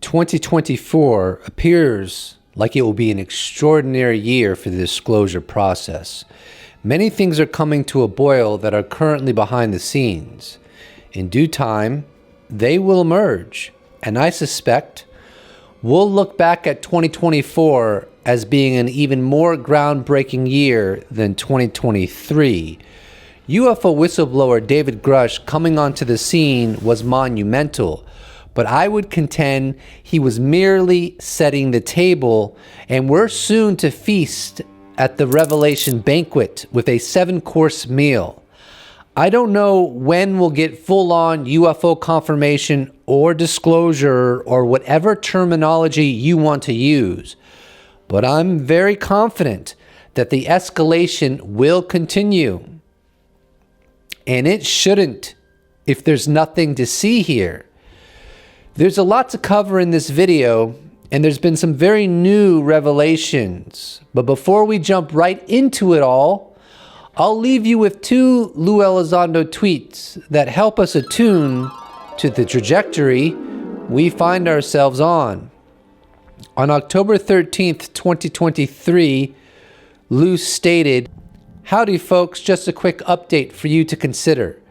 2024 appears like it will be an extraordinary year for the disclosure process. Many things are coming to a boil that are currently behind the scenes. In due time, they will emerge, and I suspect we'll look back at 2024 as being an even more groundbreaking year than 2023. UFO whistleblower David Grusch coming onto the scene was monumental, but I would contend he was merely setting the table, and we're soon to feast at the Revelation banquet with a 7-course meal. I don't know when we'll get full-on UFO confirmation or disclosure or whatever terminology you want to use, but I'm very confident that the escalation will continue. And it shouldn't if there's nothing to see here. There's a lot to cover in this video, and there's been some very new revelations. But before we jump right into it all, I'll leave you with 2 Lue Elizondo tweets that help us attune to the trajectory we find ourselves on. On October 13th, 2023, Lue stated, "Howdy folks, just a quick update for you to consider.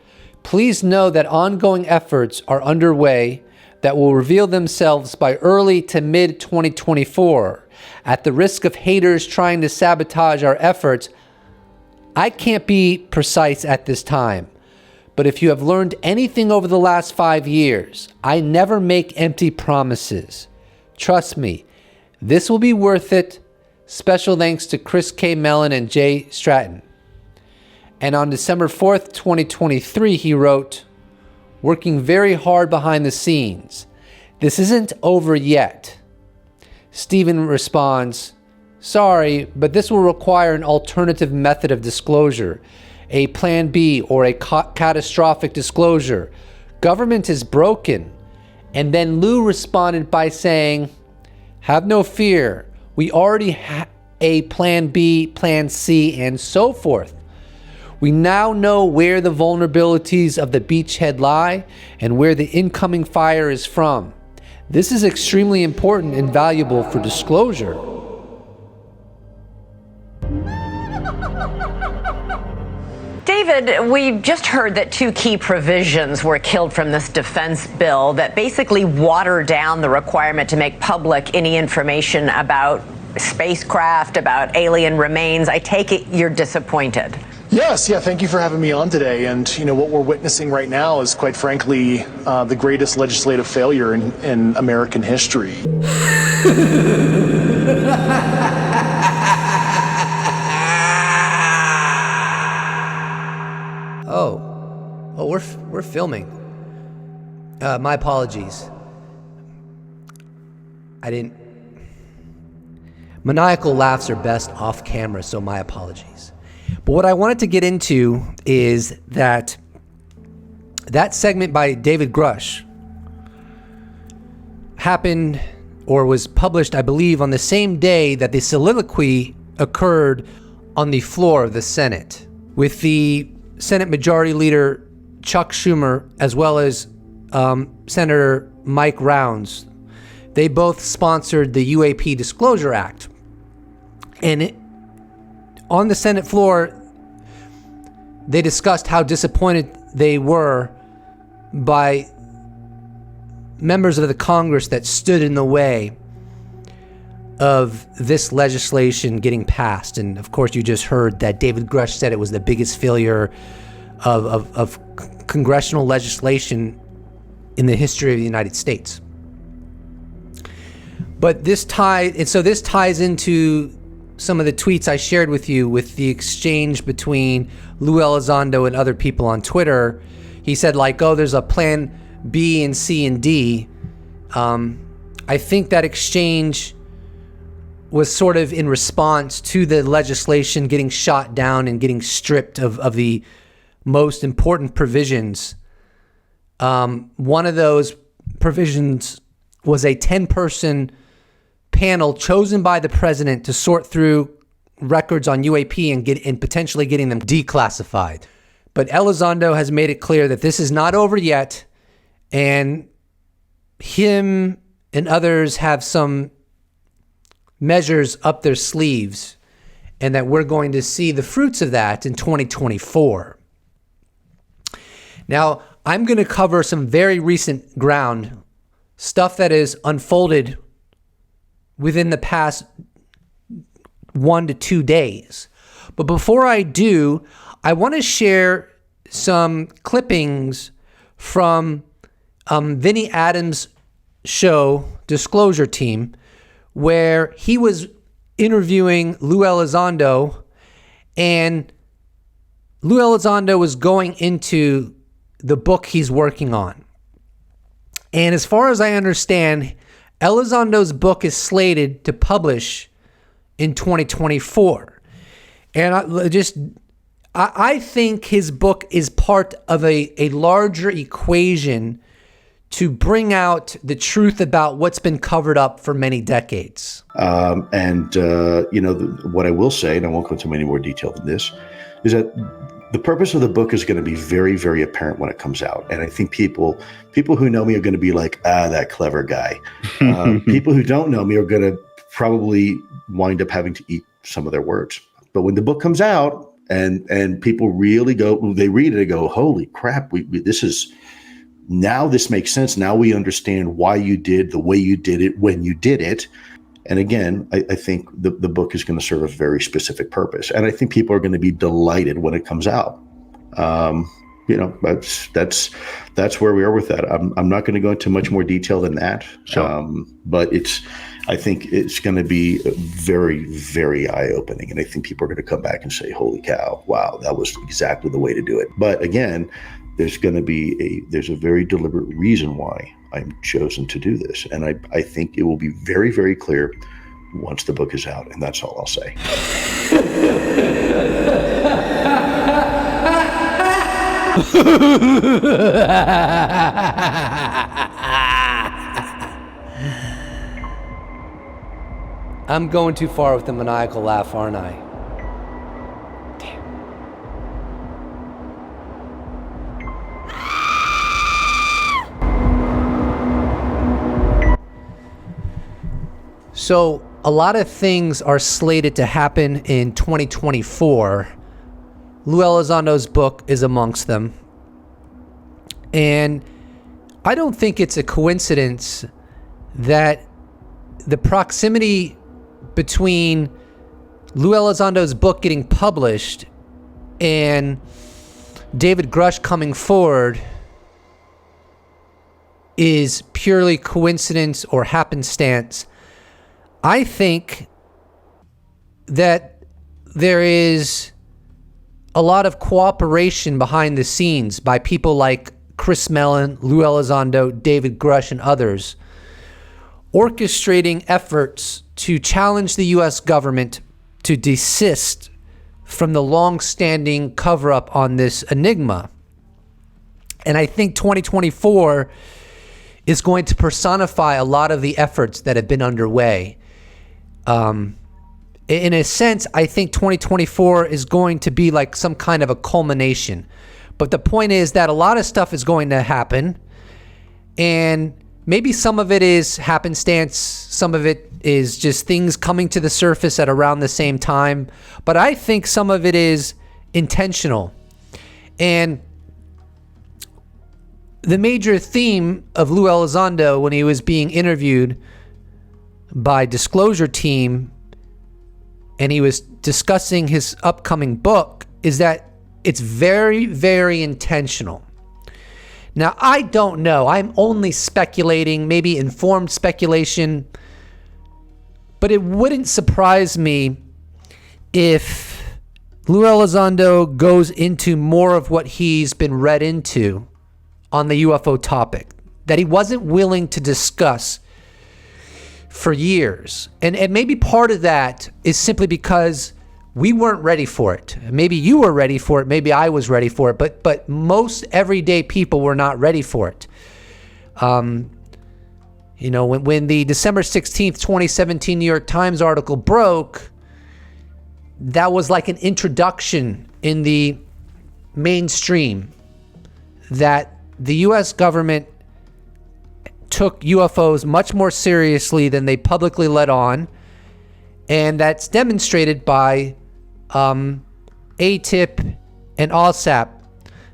Please know that ongoing efforts are underway that will reveal themselves by early to mid 2024. At the risk of haters trying to sabotage our efforts, I can't be precise at this time. But if you have learned anything over the last 5 years, I never make empty promises. Trust me, this will be worth it. Special thanks to Chris K. Mellon and Jay Stratton." And on December 4th, 2023, he wrote, "Working very hard behind the scenes. This isn't over yet." Steven responds, "Sorry, but this will require an alternative method of disclosure, a plan B or a catastrophic disclosure. Government is broken." And then Lue responded by saying, "Have no fear. We already have a plan B, plan C, and so forth. We now know where the vulnerabilities of the beachhead lie and where the incoming fire is from. This is extremely important and valuable for disclosure." David, we've just heard that 2 key provisions were killed from this defense bill that basically water down the requirement to make public any information about spacecraft, about alien remains. I take it you're disappointed. Yes, thank you for having me on today. And, what we're witnessing right now is, quite frankly, the greatest legislative failure in American history. Oh, we're filming. My apologies. Maniacal laughs are best off camera, so my apologies. But what I wanted to get into is that segment by David Grusch happened or was published, I believe, on the same day that the soliloquy occurred on the floor of the Senate with the Senate Majority Leader Chuck Schumer as well as Senator Mike Rounds. They both sponsored the UAP Disclosure Act. And on the Senate floor, they discussed how disappointed they were by members of the Congress that stood in the way of this legislation getting passed. And of course, you just heard that David Grusch said it was the biggest failure of congressional legislation in the history of the United States. But this ties into some of the tweets I shared with you with the exchange between Lue Elizondo and other people on Twitter. He said, there's a plan B and C and D. I think that exchange was sort of in response to the legislation getting shot down and getting stripped of the most important provisions. One of those provisions was a 10-person panel chosen by the president to sort through records on UAP and potentially getting them declassified. But Elizondo has made it clear that this is not over yet, and him and others have some measures up their sleeves, and that we're going to see the fruits of that in 2024. Now, I'm going to cover some very recent ground, stuff that is unfolded within the past 1 to 2 days. But before I do, I want to share some clippings from Vinny Adams' show, Disclosure Team, where he was interviewing Lue Elizondo, and Lue Elizondo was going into the book he's working on. And as far as I understand, Elizondo's book is slated to publish in 2024. And I think his book is part of a larger equation to bring out the truth about what's been covered up for many decades. What I will say, and I won't go into any more detail than this, is that the purpose of the book is going to be very, very apparent when it comes out. And I think people who know me are going to be like, that clever guy. People who don't know me are going to probably wind up having to eat some of their words. But when the book comes out and people really they read it and go, holy crap, this makes sense. Now we understand why you did the way you did it when you did it. And again, I think the book is going to serve a very specific purpose. And I think people are going to be delighted when it comes out. That's where we are with that. I'm not going to go into much more detail than that. Sure. But I think it's going to be very, very eye-opening. And I think people are going to come back and say, holy cow, wow, that was exactly the way to do it. But again, there's a very deliberate reason why I'm chosen to do this. And I think it will be very, very clear once the book is out. And that's all I'll say. I'm going too far with the maniacal laugh, aren't I? Damn. So, a lot of things are slated to happen in 2024. Lue Elizondo's book is amongst them. And I don't think it's a coincidence that the proximity between Lue Elizondo's book getting published and David Grusch coming forward is purely coincidence or happenstance. I think that there is a lot of cooperation behind the scenes by people like Chris Mellon, Lue Elizondo, David Grusch, and others, orchestrating efforts to challenge the U.S. government to desist from the long-standing cover-up on this enigma. And I think 2024 is going to personify a lot of the efforts that have been underway. In a sense, I think 2024 is going to be like some kind of a culmination. But the point is that a lot of stuff is going to happen, and maybe some of it is happenstance, some of it is just things coming to the surface at around the same time. But I think some of it is intentional. And the major theme of Lue Elizondo when he was being interviewed by Disclosure Team and he was discussing his upcoming book is that it's very, very intentional. Now, I don't know. I'm only speculating, maybe informed speculation, but it wouldn't surprise me if Lue Elizondo goes into more of what he's been read into on the UFO topic that he wasn't willing to discuss for years. And maybe part of that is simply because we weren't ready for it. Maybe you were ready for it. Maybe I was ready for it. But most everyday people were not ready for it. When the December 16th, 2017 New York Times article broke, that was like an introduction in the mainstream that the U.S. government took UFOs much more seriously than they publicly let on. And that's demonstrated by ATIP and OSAP,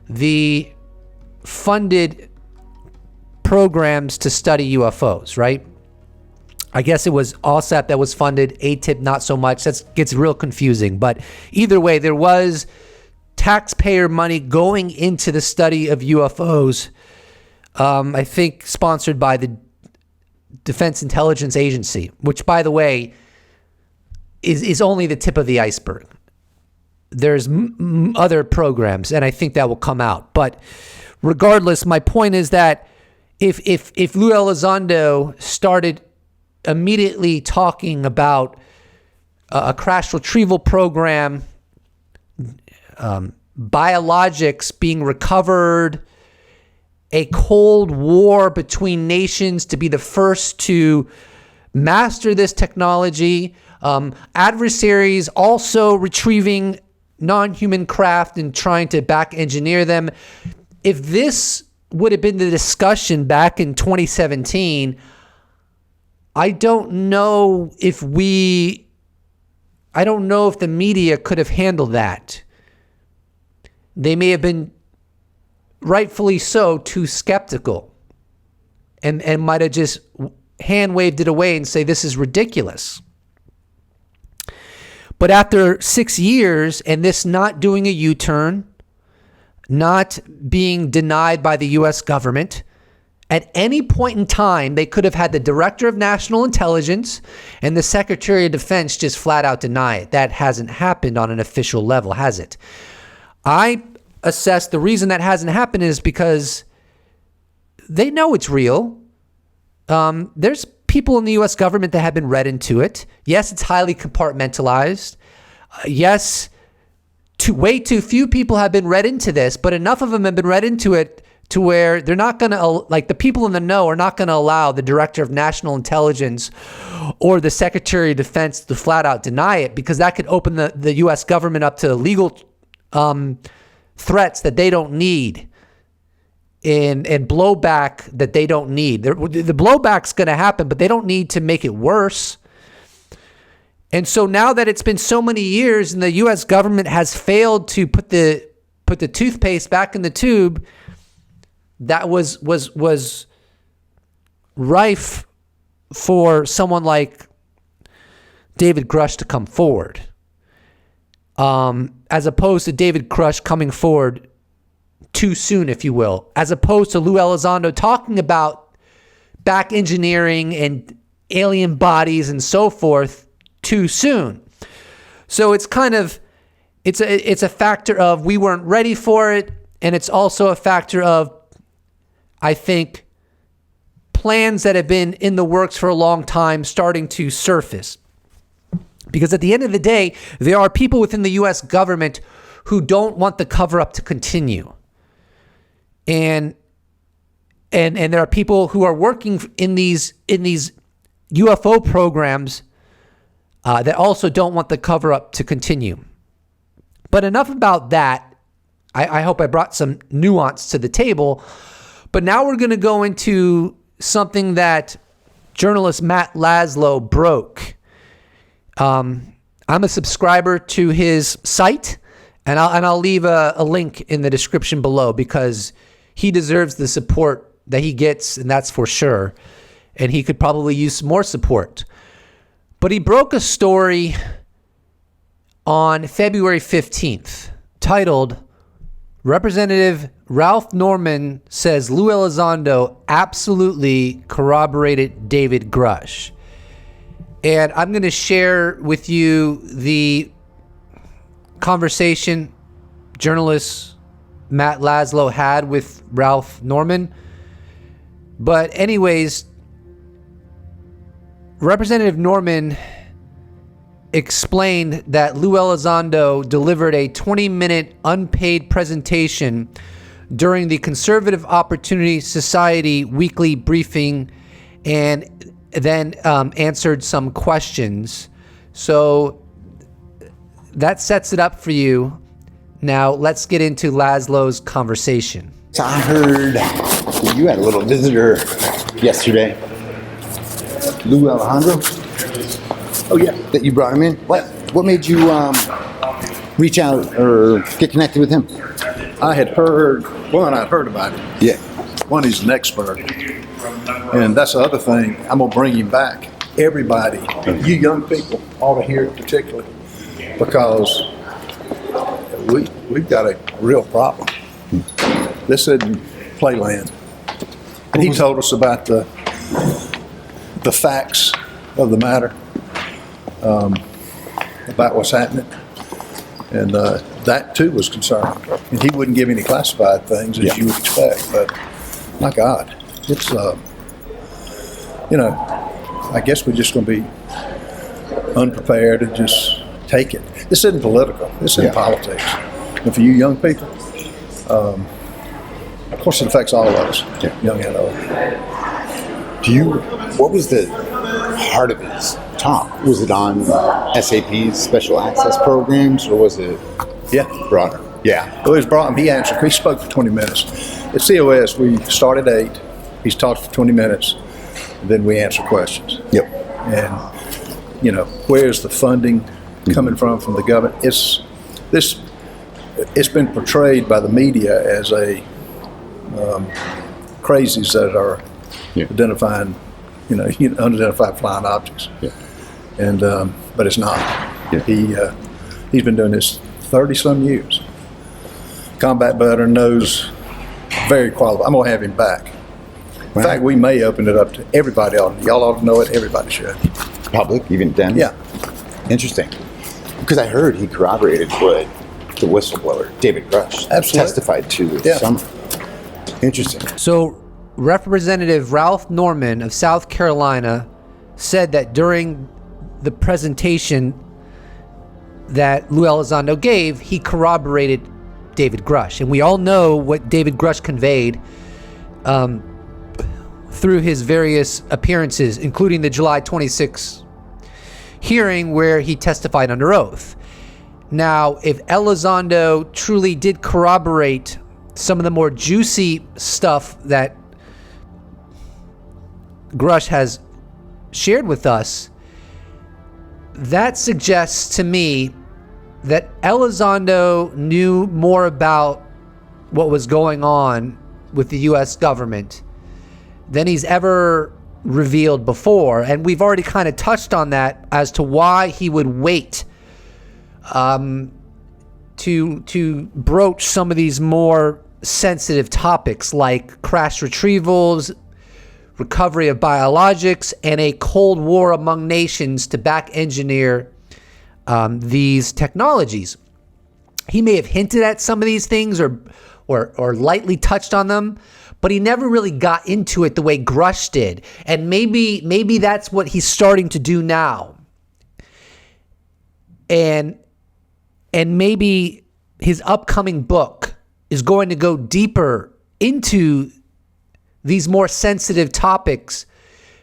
the funded programs to study UFOs, right? I guess it was OSAP that was funded, ATIP not so much. That gets real confusing. But either way, there was taxpayer money going into the study of UFOs, I think sponsored by the Defense Intelligence Agency, which, by the way, is only the tip of the iceberg. There's other programs, and I think that will come out. But regardless, my point is that if Lue Elizondo started immediately talking about a crash retrieval program, biologics being recovered, a Cold War between nations to be the first to master this technology, adversaries also retrieving non-human craft and trying to back engineer them. If this would have been the discussion back in 2017, I don't know if the media could have handled that. They may have been, rightfully so, too skeptical and might have just hand waved it away and say, this is ridiculous. But after 6 years and this not doing a U-turn, not being denied by the U.S. government, at any point in time, they could have had the Director of National Intelligence and the Secretary of Defense just flat out deny it. That hasn't happened on an official level, has it? I assess the reason that hasn't happened is because they know it's real. There's people in the U.S. government that have been read into it. Yes, it's highly compartmentalized. Yes, way too few people have been read into this, but enough of them have been read into it to where they're not going to, like the people in the know are not going to allow the Director of National Intelligence or the Secretary of Defense to flat out deny it, because that could open the U.S. government up to legal threats that they don't need and blowback that they don't need. The blowback's going to happen, but they don't need to make it worse. And so now that it's been so many years and the U.S. government has failed to put the toothpaste back in the tube, that was rife for someone like David Grusch to come forward, as opposed to David Grusch coming forward too soon, if you will, as opposed to Lue Elizondo talking about back engineering and alien bodies and so forth too soon. So it's kind of, it's a factor of we weren't ready for it, and it's also a factor of, I think, plans that have been in the works for a long time starting to surface. Because at the end of the day, there are people within the U.S. government who don't want the cover-up to continue. And there are people who are working in these UFO programs that also don't want the cover-up to continue. But enough about that. I hope I brought some nuance to the table. But now we're going to go into something that journalist Matt Laszlo broke. I'm a subscriber to his site, and I'll leave a link in the description below because he deserves the support that he gets, and that's for sure. And he could probably use some more support. But he broke a story on February 15th titled, Representative Ralph Norman says Lue Elizondo absolutely corroborated David Grusch. And I'm going to share with you the conversation journalist Matt Laszlo had with Ralph Norman. But anyways, Representative Norman explained that Lue Elizondo delivered a 20-minute unpaid presentation during the Conservative Opportunity Society weekly briefing and then answered some questions. So that sets it up for you. Now let's get into Laszlo's conversation. So I heard you had a little visitor yesterday. Lue Elizondo? Oh yeah, that you brought him in? What made you reach out or get connected with him? I had heard, I'd heard about it. Yeah. One, he's an expert. And that's the other thing, I'm going to bring him back. Everybody, you young people, ought to hear it particularly, because we've got a real problem. This isn't playland. And he told us about the facts of the matter, about what's happening. And that too was concerning. And he wouldn't give any classified things as you would expect, but my God, it's, I guess we're just going to be unprepared and just take it. This isn't political. This isn't politics. And for you young people, of course it affects all of us, young and old. What was the heart of his talk? Was it on SAP's special access programs, or was it broader? Yeah. It was brought him. He answered. He spoke for 20 minutes. At COS, we start at 8. He's talked for 20 minutes. And then we answer questions. Yep. And, where's the funding coming from the government? It's been portrayed by the media as a crazies that are identifying, unidentified flying objects. Yeah. And but it's not. Yeah. He's been doing this 30-some years. Combat veteran, knows, very qualified. I'm gonna have him back. In fact, we may open it up to everybody. Y'all ought to know it. Everybody should. Public, even then? Yeah. Interesting. Because I heard he corroborated what the whistleblower, David Grusch, testified to this summer. Interesting. So Representative Ralph Norman of South Carolina said that during the presentation that Lue Elizondo gave, he corroborated David Grusch. And we all know what David Grusch conveyed through his various appearances, including the July 26 hearing where he testified under oath. Now, if Elizondo truly did corroborate some of the more juicy stuff that Grusch has shared with us, that suggests to me that Elizondo knew more about what was going on with the U.S. government than he's ever revealed before. And we've already kind of touched on that as to why he would wait to broach some of these more sensitive topics like crash retrievals, recovery of biologics, and a Cold War among nations to back engineer these technologies. He may have hinted at some of these things or lightly touched on them, but he never really got into it the way Grusch did. And maybe that's what he's starting to do now. And maybe his upcoming book is going to go deeper into these more sensitive topics,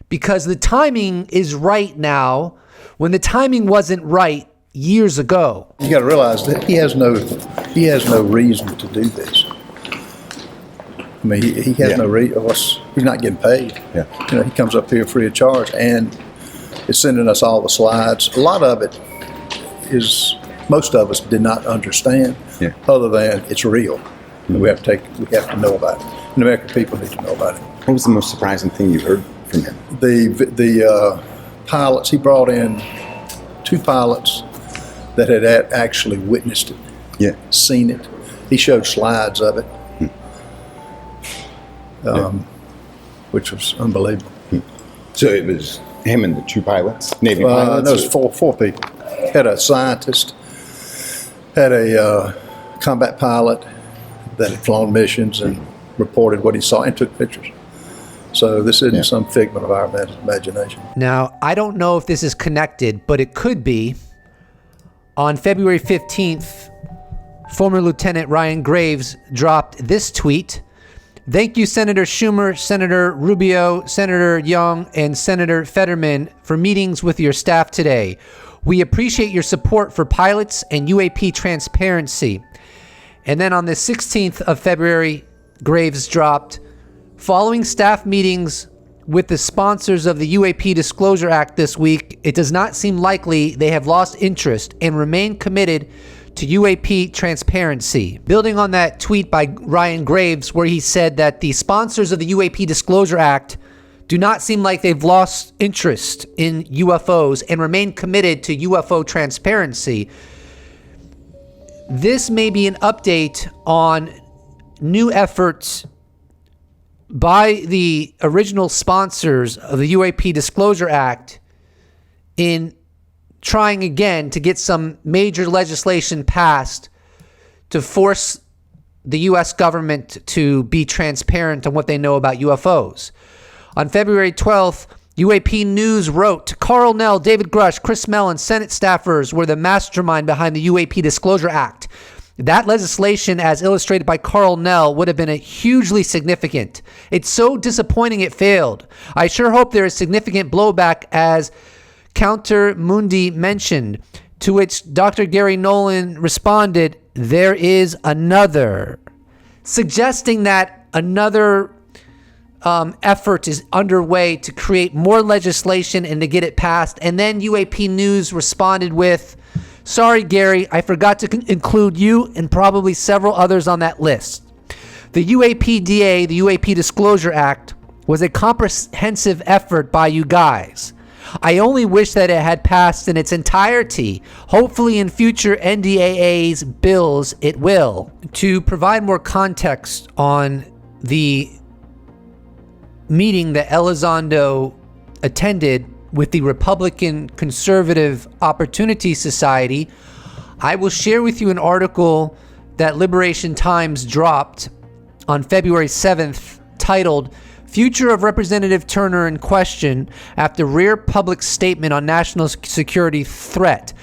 because the timing is right now when the timing wasn't right years ago. You got to realize that he has no reason to do this. I mean, he has no reason. He's not getting paid. Yeah. He comes up here free of charge and is sending us all the slides. A lot of it is, most of us did not understand, other than it's real. We have to know about it. And the American people need to know about it. What was the most surprising thing you heard from him? The pilots, he brought in 2 pilots that had actually witnessed it, seen it. He showed slides of it, which was unbelievable. So it was him and the 2 pilots, Navy pilots? No, it was four people. Had a scientist, had a combat pilot that had flown missions and reported what he saw and took pictures. So this isn't some figment of our imagination. Now, I don't know if this is connected, but it could be. On February 15th, former Lieutenant Ryan Graves dropped this tweet. Thank you, Senator Schumer, Senator Rubio, Senator Young, and Senator Fetterman for meetings with your staff today. We appreciate your support for pilots and UAP transparency. And then on the 16th of February, Graves dropped, following staff meetings with the sponsors of the UAP Disclosure Act this week, it does not seem likely they have lost interest and remain committed to UAP transparency. Building on that tweet by Ryan Graves, where he said that the sponsors of the UAP Disclosure Act do not seem like they've lost interest in UFOs and remain committed to UFO transparency. This may be an update on new efforts by the original sponsors of the UAP Disclosure Act in trying again to get some major legislation passed to force the U.S. government to be transparent on what they know about UFOs. On February 12th, UAP News wrote, Carl Nell, David Grusch, Chris Mellon, Senate staffers were the mastermind behind the UAP Disclosure Act. That legislation, as illustrated by Carl Nell, would have been hugely significant. It's so disappointing it failed. I sure hope there is significant blowback, as Counter Mundi mentioned, to which Dr. Gary Nolan responded, there is another, suggesting that another effort is underway to create more legislation and to get it passed. And then UAP News responded with, sorry, Gary, I forgot to include you and probably several others on that list. The UAPDA, the UAP Disclosure Act, was a comprehensive effort by you guys. I only wish that it had passed in its entirety. Hopefully in future NDAA's bills it will. To provide more context on the meeting that Elizondo attended with the Republican Conservative Opportunity Society, I will share with you an article that Liberation Times dropped on February 7th titled Future of Representative Turner in Question After Rare Public Statement on National Security Threat,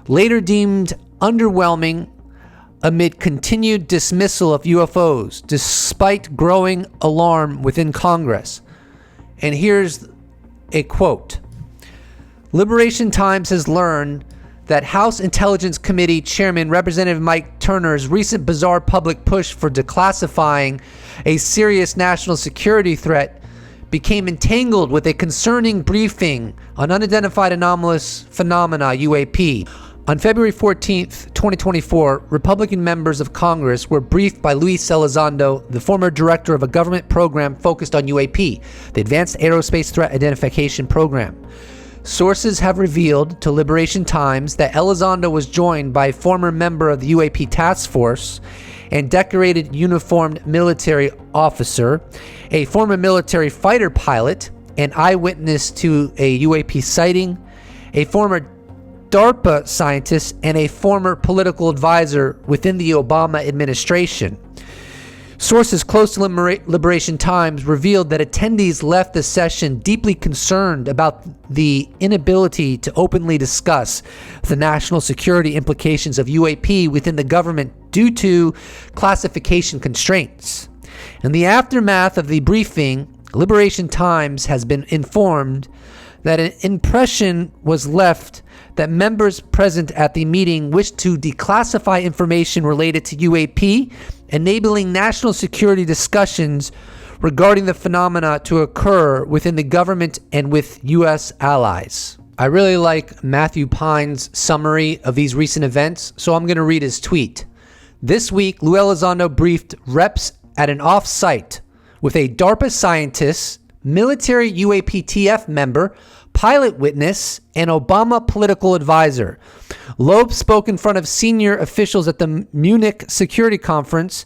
later deemed underwhelming amid continued dismissal of UFOs despite growing alarm within Congress. And here's a quote. Liberation Times has learned that House Intelligence Committee Chairman Representative Mike Turner's recent bizarre public push for declassifying a serious national security threat became entangled with a concerning briefing on unidentified anomalous phenomena, UAP. On February 14th, 2024, Republican members of Congress were briefed by Lue Elizondo, the former director of a government program focused on UAP, the Advanced Aerospace Threat Identification Program. Sources have revealed to Liberation Times that Elizondo was joined by a former member of the UAP task force and decorated uniformed military officer, a former military fighter pilot, an eyewitness to a UAP sighting, a former DARPA scientist, and a former political advisor within the Obama administration. Sources close to Liberation Times revealed that attendees left the session deeply concerned about the inability to openly discuss the national security implications of UAP within the government due to classification constraints. In the aftermath of the briefing, Liberation Times has been informed that an impression was left that members present at the meeting wished to declassify information related to UAP, enabling national security discussions regarding the phenomena to occur within the government and with U.S. allies. I really like Matthew Pine's summary of these recent events, so I'm going to read his tweet. This week, Lue Elizondo briefed reps at an off-site with a DARPA scientist, military UAPTF member, pilot witness, and Obama political advisor. Loeb spoke in front of senior officials at the Munich Security Conference,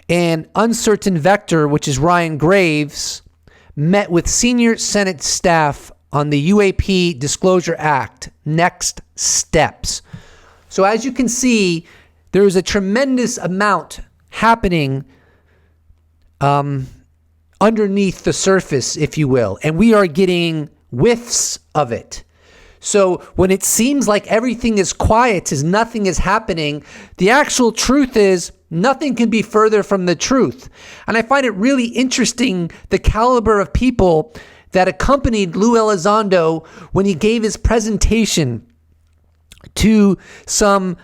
and Uncertain Vector, which is Ryan Graves, met with senior Senate staff on the UAP Disclosure Act next steps. So as you can see, there is a tremendous amount happening underneath the surface, if you will, and we are getting whiffs of it. So when it seems like everything is quiet as nothing is happening, the actual truth is nothing can be further from the truth. And I find it really interesting the caliber of people that accompanied Lue Elizondo when he gave his presentation to some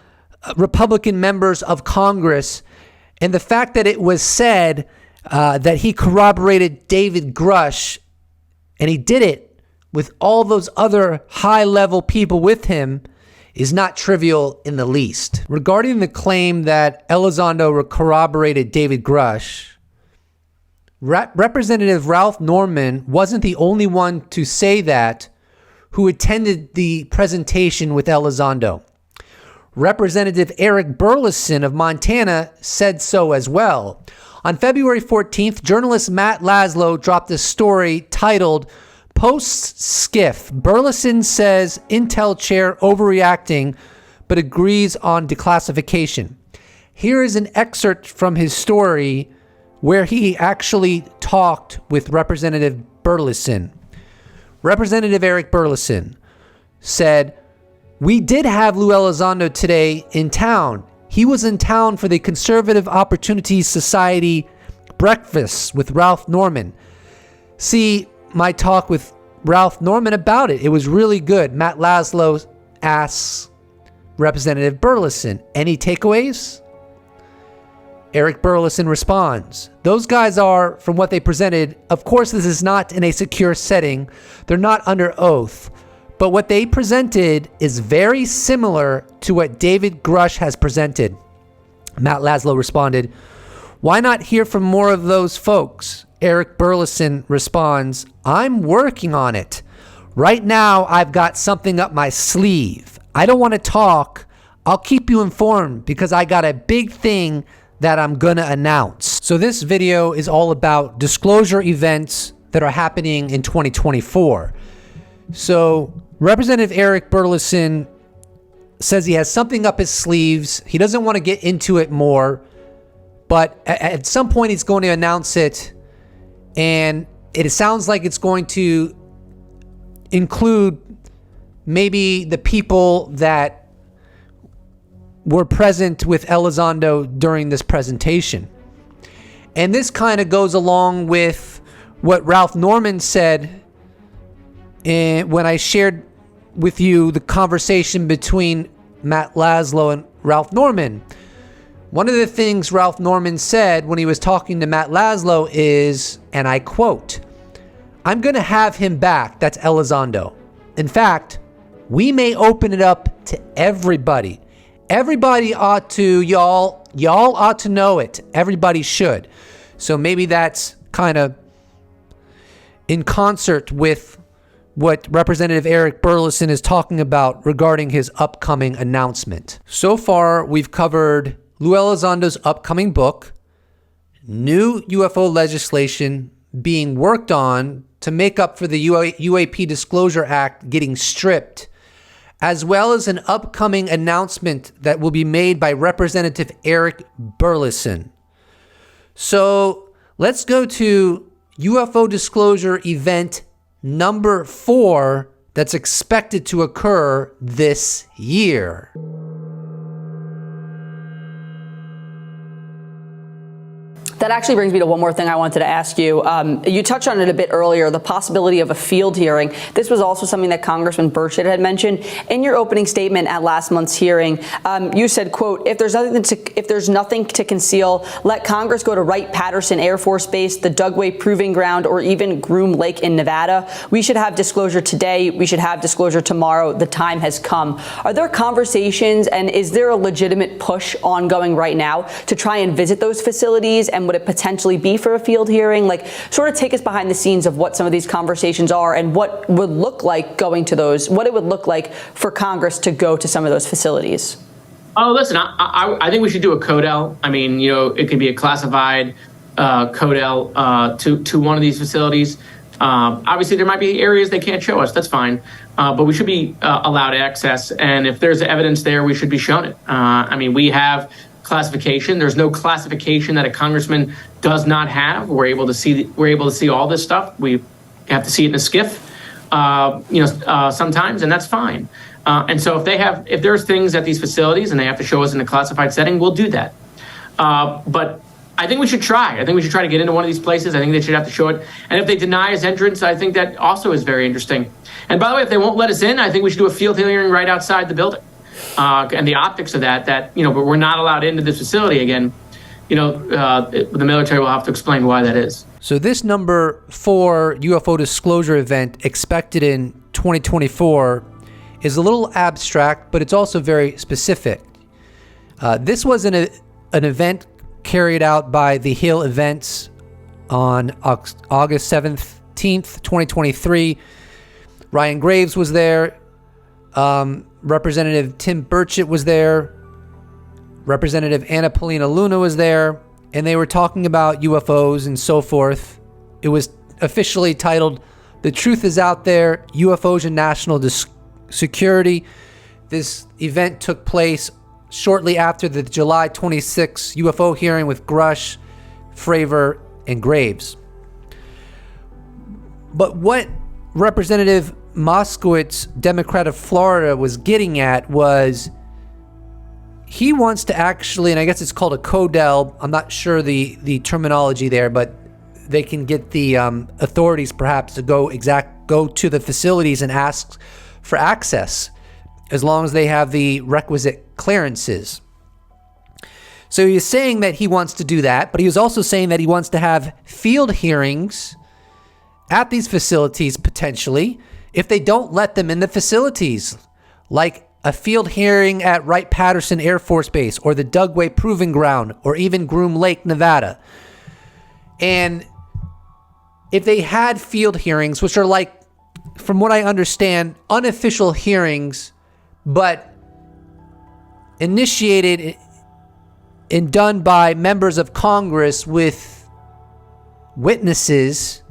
Republican members of Congress, and the fact that it was said that he corroborated David Grusch and he did it with all those other high-level people with him, is not trivial in the least. Regarding the claim that Elizondo corroborated David Grusch, Representative Ralph Norman wasn't the only one to say that who attended the presentation with Elizondo. Representative Eric Burleson of Montana said so as well. On February 14th, journalist Matt Laszlo dropped a story titled Post-Skiff. Burleson says Intel chair overreacting, but agrees on declassification. Here is an excerpt from his story where he actually talked with Representative Burleson. Representative Eric Burleson said, "We did have Lue Elizondo today in town. He was in town for the Conservative Opportunities Society breakfast with Ralph Norman. See my talk with Ralph Norman about it. It was really good." Matt Laszlo asks Representative Burleson, "Any takeaways?" Eric Burleson responds, "Those guys are, from what they presented, of course this is not in a secure setting. They're not under oath. But what they presented is very similar to what David Grusch has presented." Matt Laszlo responded, "Why not hear from more of those folks?" Eric Burleson responds, "I'm working on it. Right now, I've got something up my sleeve. I don't want to talk. I'll keep you informed because I got a big thing that I'm gonna announce." So this video is all about disclosure events that are happening in 2024. So Representative Eric Burleson says he has something up his sleeves. He doesn't want to get into it more, but at some point he's going to announce it, and it sounds like it's going to include maybe the people that were present with Elizondo during this presentation. And this kind of goes along with what Ralph Norman said when I shared with you the conversation between Matt Laszlo and Ralph Norman. One of the things Ralph Norman said when he was talking to Matt Laszlo is, and I quote, "I'm going to have him back. That's Elizondo. In fact, we may open it up to everybody. Everybody ought to, y'all ought to know it. Everybody should." So maybe that's kind of in concert with what Representative Eric Burleson is talking about regarding his upcoming announcement. So far, we've covered Lue Elizondo's upcoming book, new UFO legislation being worked on to make up for the UAP Disclosure Act getting stripped, as well as an upcoming announcement that will be made by Representative Eric Burleson. So let's go to UFO disclosure event number 4 that's expected to occur this year. That actually brings me to one more thing I wanted to ask you. You touched on it a bit earlier, the possibility of a field hearing. This was also something that Congressman Burchett had mentioned. In your opening statement at last month's hearing, you said, quote, if there's nothing to conceal, let Congress go to Wright-Patterson Air Force Base, the Dugway Proving Ground, or even Groom Lake in Nevada. We should have disclosure today. We should have disclosure tomorrow. The time has come. Are there conversations, and is there a legitimate push ongoing right now to try and visit those facilities, and would it potentially be for a field hearing? Like, sort of take us behind the scenes of what some of these conversations are and what would look like going to those, what it would look like for Congress to go to some of those facilities. Oh, listen, I think we should do a CODEL. I mean, you know, it could be a classified CODEL to one of these facilities. Obviously, there might be areas they can't show us. That's fine. But we should be allowed access. And if there's evidence there, we should be shown it. I mean, we have classification. There's no classification that a congressman does not have. We're able to see all this stuff. We have to see it in a skiff, sometimes, and that's fine. And so if there's things at these facilities and they have to show us in a classified setting, we'll do that. But I think we should try. I think we should try to get into one of these places. I think they should have to show it. And if they deny us entrance, I think that also is very interesting. And by the way, if they won't let us in, I think we should do a field hearing right outside the building. And the optics of that, but we're not allowed into this facility again. the military will have to explain why that is. So this number 4 UFO disclosure event expected in 2024 is a little abstract, but it's also very specific. This was an event carried out by the Hill Events on August 17th, 2023. Ryan Graves was there. Representative Tim Burchett was there. Representative Anna Paulina Luna was there. And they were talking about UFOs and so forth. It was officially titled, "The Truth is Out There, UFOs and National Security." This event took place shortly after the July 26 UFO hearing with Grusch, Fravor, and Graves. But what Representative Moskowitz, Democrat of Florida, was getting at was he wants to actually, and I guess it's called a CODEL, I'm not sure the terminology there, but they can get the authorities perhaps to go to the facilities and ask for access as long as they have the requisite clearances. So he was saying that he wants to do that, but he was also saying that he wants to have field hearings at these facilities potentially if they don't let them in the facilities, like a field hearing at Wright-Patterson Air Force Base or the Dugway Proving Ground or even Groom Lake, Nevada. And if they had field hearings, which are like, from what I understand, unofficial hearings, but initiated and done by members of Congress with witnesses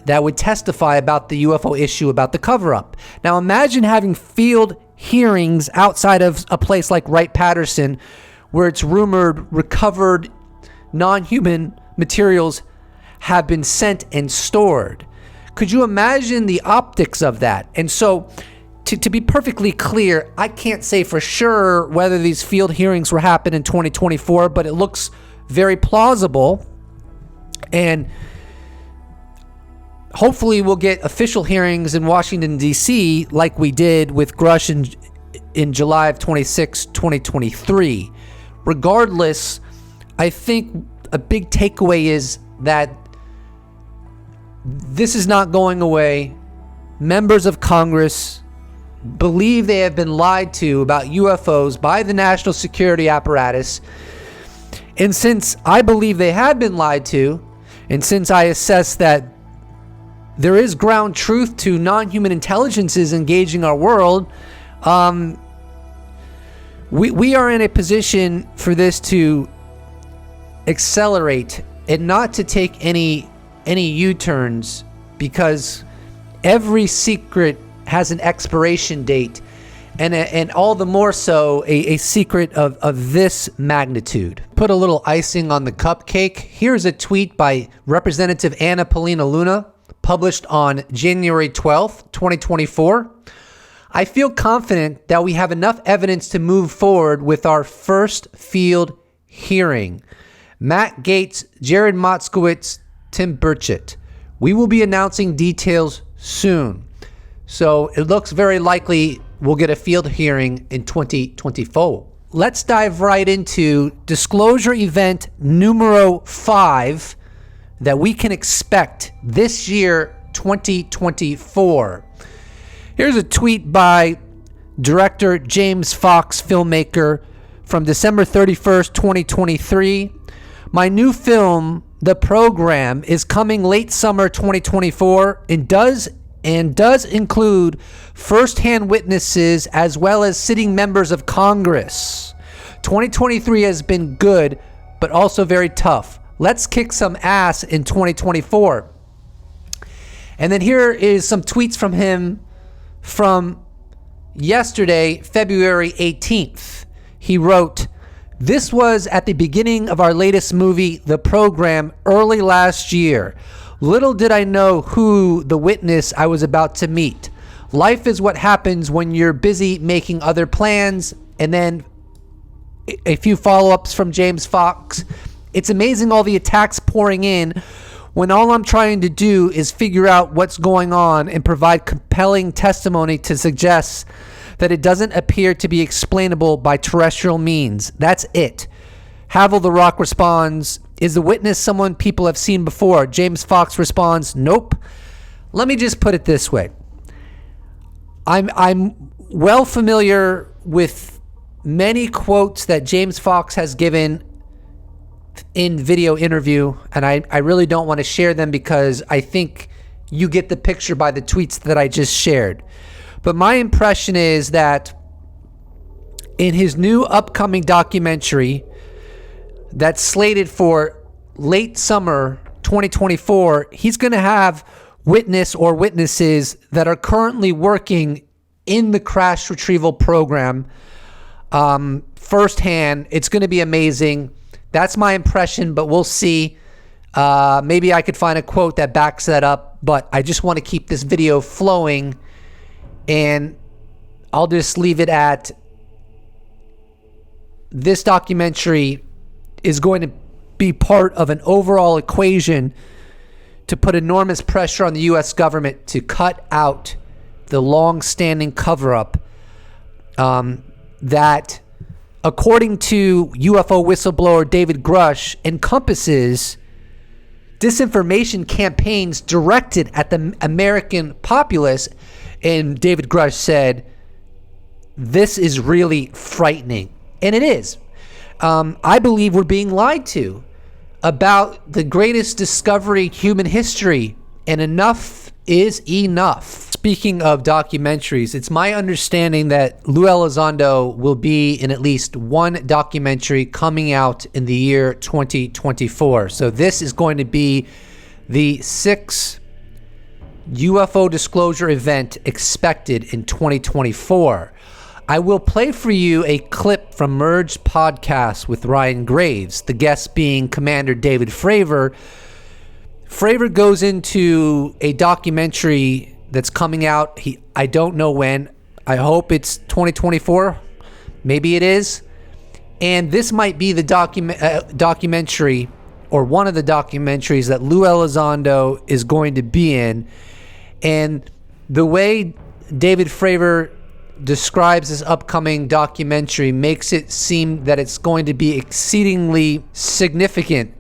that would testify about the UFO issue, about the cover-up. Now imagine having field hearings outside of a place like Wright-Patterson where it's rumored recovered non-human materials have been sent and stored. Could you imagine the optics of that? And so to be perfectly clear, I can't say for sure whether these field hearings will happen in 2024, but it looks very plausible. And hopefully we'll get official hearings in Washington, D.C. like we did with Grusch in July of 2023. Regardless, I think a big takeaway is that this is not going away. Members of Congress believe they have been lied to about UFOs by the national security apparatus. And since I believe they have been lied to, and since I assess that there is ground truth to non-human intelligences engaging our world, we are in a position for this to accelerate and not to take any U-turns, because every secret has an expiration date, and all the more so a secret of this magnitude. Put a little icing on the cupcake. Here's a tweet by Representative Anna Paulina Luna, published on January 12th, 2024. I feel confident that we have enough evidence to move forward with our first field hearing. Matt Gaetz, Jared Moskowitz, Tim Burchett. We will be announcing details soon. So it looks very likely we'll get a field hearing in 2024. Let's dive right into disclosure event numero 5 that we can expect this year, 2024. Here's a tweet by director James Fox, filmmaker, from December 31st, 2023. My new film, The Program, is coming late summer 2024 and does include first-hand witnesses as well as sitting members of Congress. 2023 has been good, but also very tough. Let's kick some ass in 2024. And then here is some tweets from him from yesterday, February 18th. He wrote, "This was at the beginning of our latest movie, The Program, early last year. Little did I know who the witness I was about to meet. Life is what happens when you're busy making other plans." And then a few follow-ups from James Fox. "It's amazing all the attacks pouring in when all I'm trying to do is figure out what's going on and provide compelling testimony to suggest that it doesn't appear to be explainable by terrestrial means. That's it. Havel the Rock responds, is the witness someone people have seen before? James Fox responds, nope. Let me just put it this way. I'm well familiar with many quotes that James Fox has given in video interview, and I really don't want to share them because I think you get the picture by the tweets that I just shared. But my impression is that in his new upcoming documentary that's slated for late summer 2024, he's going to have witness or witnesses that are currently working in the crash retrieval program firsthand. It's going to be amazing. That's my impression, but we'll see. Maybe I could find a quote that backs that up, but I just want to keep this video flowing, and I'll just leave it at this documentary is going to be part of an overall equation to put enormous pressure on the U.S. government to cut out the long-standing cover-up that, according to UFO whistleblower David Grusch, encompasses disinformation campaigns directed at the American populace. And David Grusch said, this is really frightening. And it is. I believe we're being lied to about the greatest discovery in human history, and enough is enough. Speaking of documentaries, it's my understanding that Lue Elizondo will be in at least one documentary coming out in the year 2024. So this is going to be the 6th UFO disclosure event expected in 2024. I will play for you a clip from Merged Podcast with Ryan Graves, the guest being Commander David Fravor. Fravor goes into a documentary that's coming out. I don't know when. I hope it's 2024. Maybe it is. And this might be the documentary, or one of the documentaries that Lue Elizondo is going to be in. And the way David Fravor describes this upcoming documentary makes it seem that it's going to be exceedingly significant,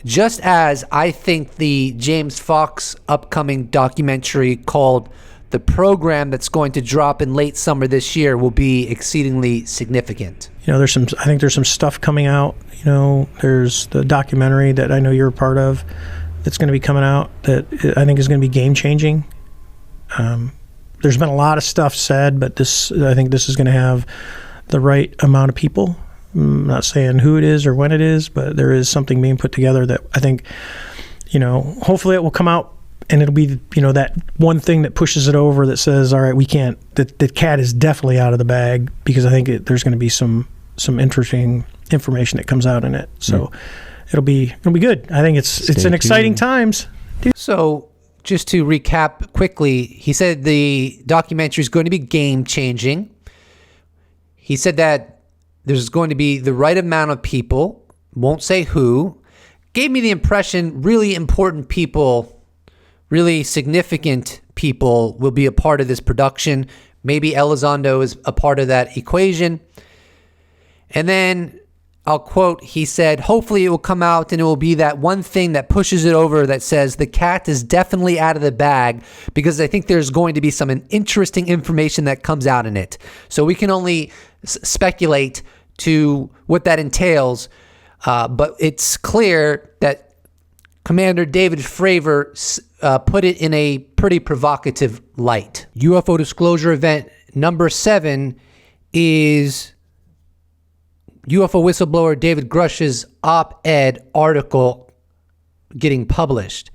just as I think the James Fox upcoming documentary called The Program, that's going to drop in late summer this year, will be exceedingly significant. You know, I think there's some stuff coming out. You know, there's the documentary that I know you're a part of that's going to be coming out that I think is going to be game changing. There's been a lot of stuff said, but I think this is going to have the right amount of people. I'm not saying who it is or when it is, but there is something being put together that I think, you know, hopefully it will come out and it'll be, you know, that one thing that pushes it over that says, all right, we can't, the cat is definitely out of the bag, because I think there's going to be some interesting information that comes out in it. So it'll be good. I think it's an exciting times. So just to recap quickly, he said the documentary is going to be game-changing. He said that there's going to be the right amount of people, won't say who. Gave me the impression really important people, really significant people will be a part of this production. Maybe Elizondo is a part of that equation. And then I'll quote, he said, hopefully it will come out and it will be that one thing that pushes it over that says the cat is definitely out of the bag, because I think there's going to be some interesting information that comes out in it. So we can only speculate to what that entails, but it's clear that Commander David Fravor put it in a pretty provocative light. UFO disclosure event number 7 is UFO whistleblower David Grusch's op-ed article getting published.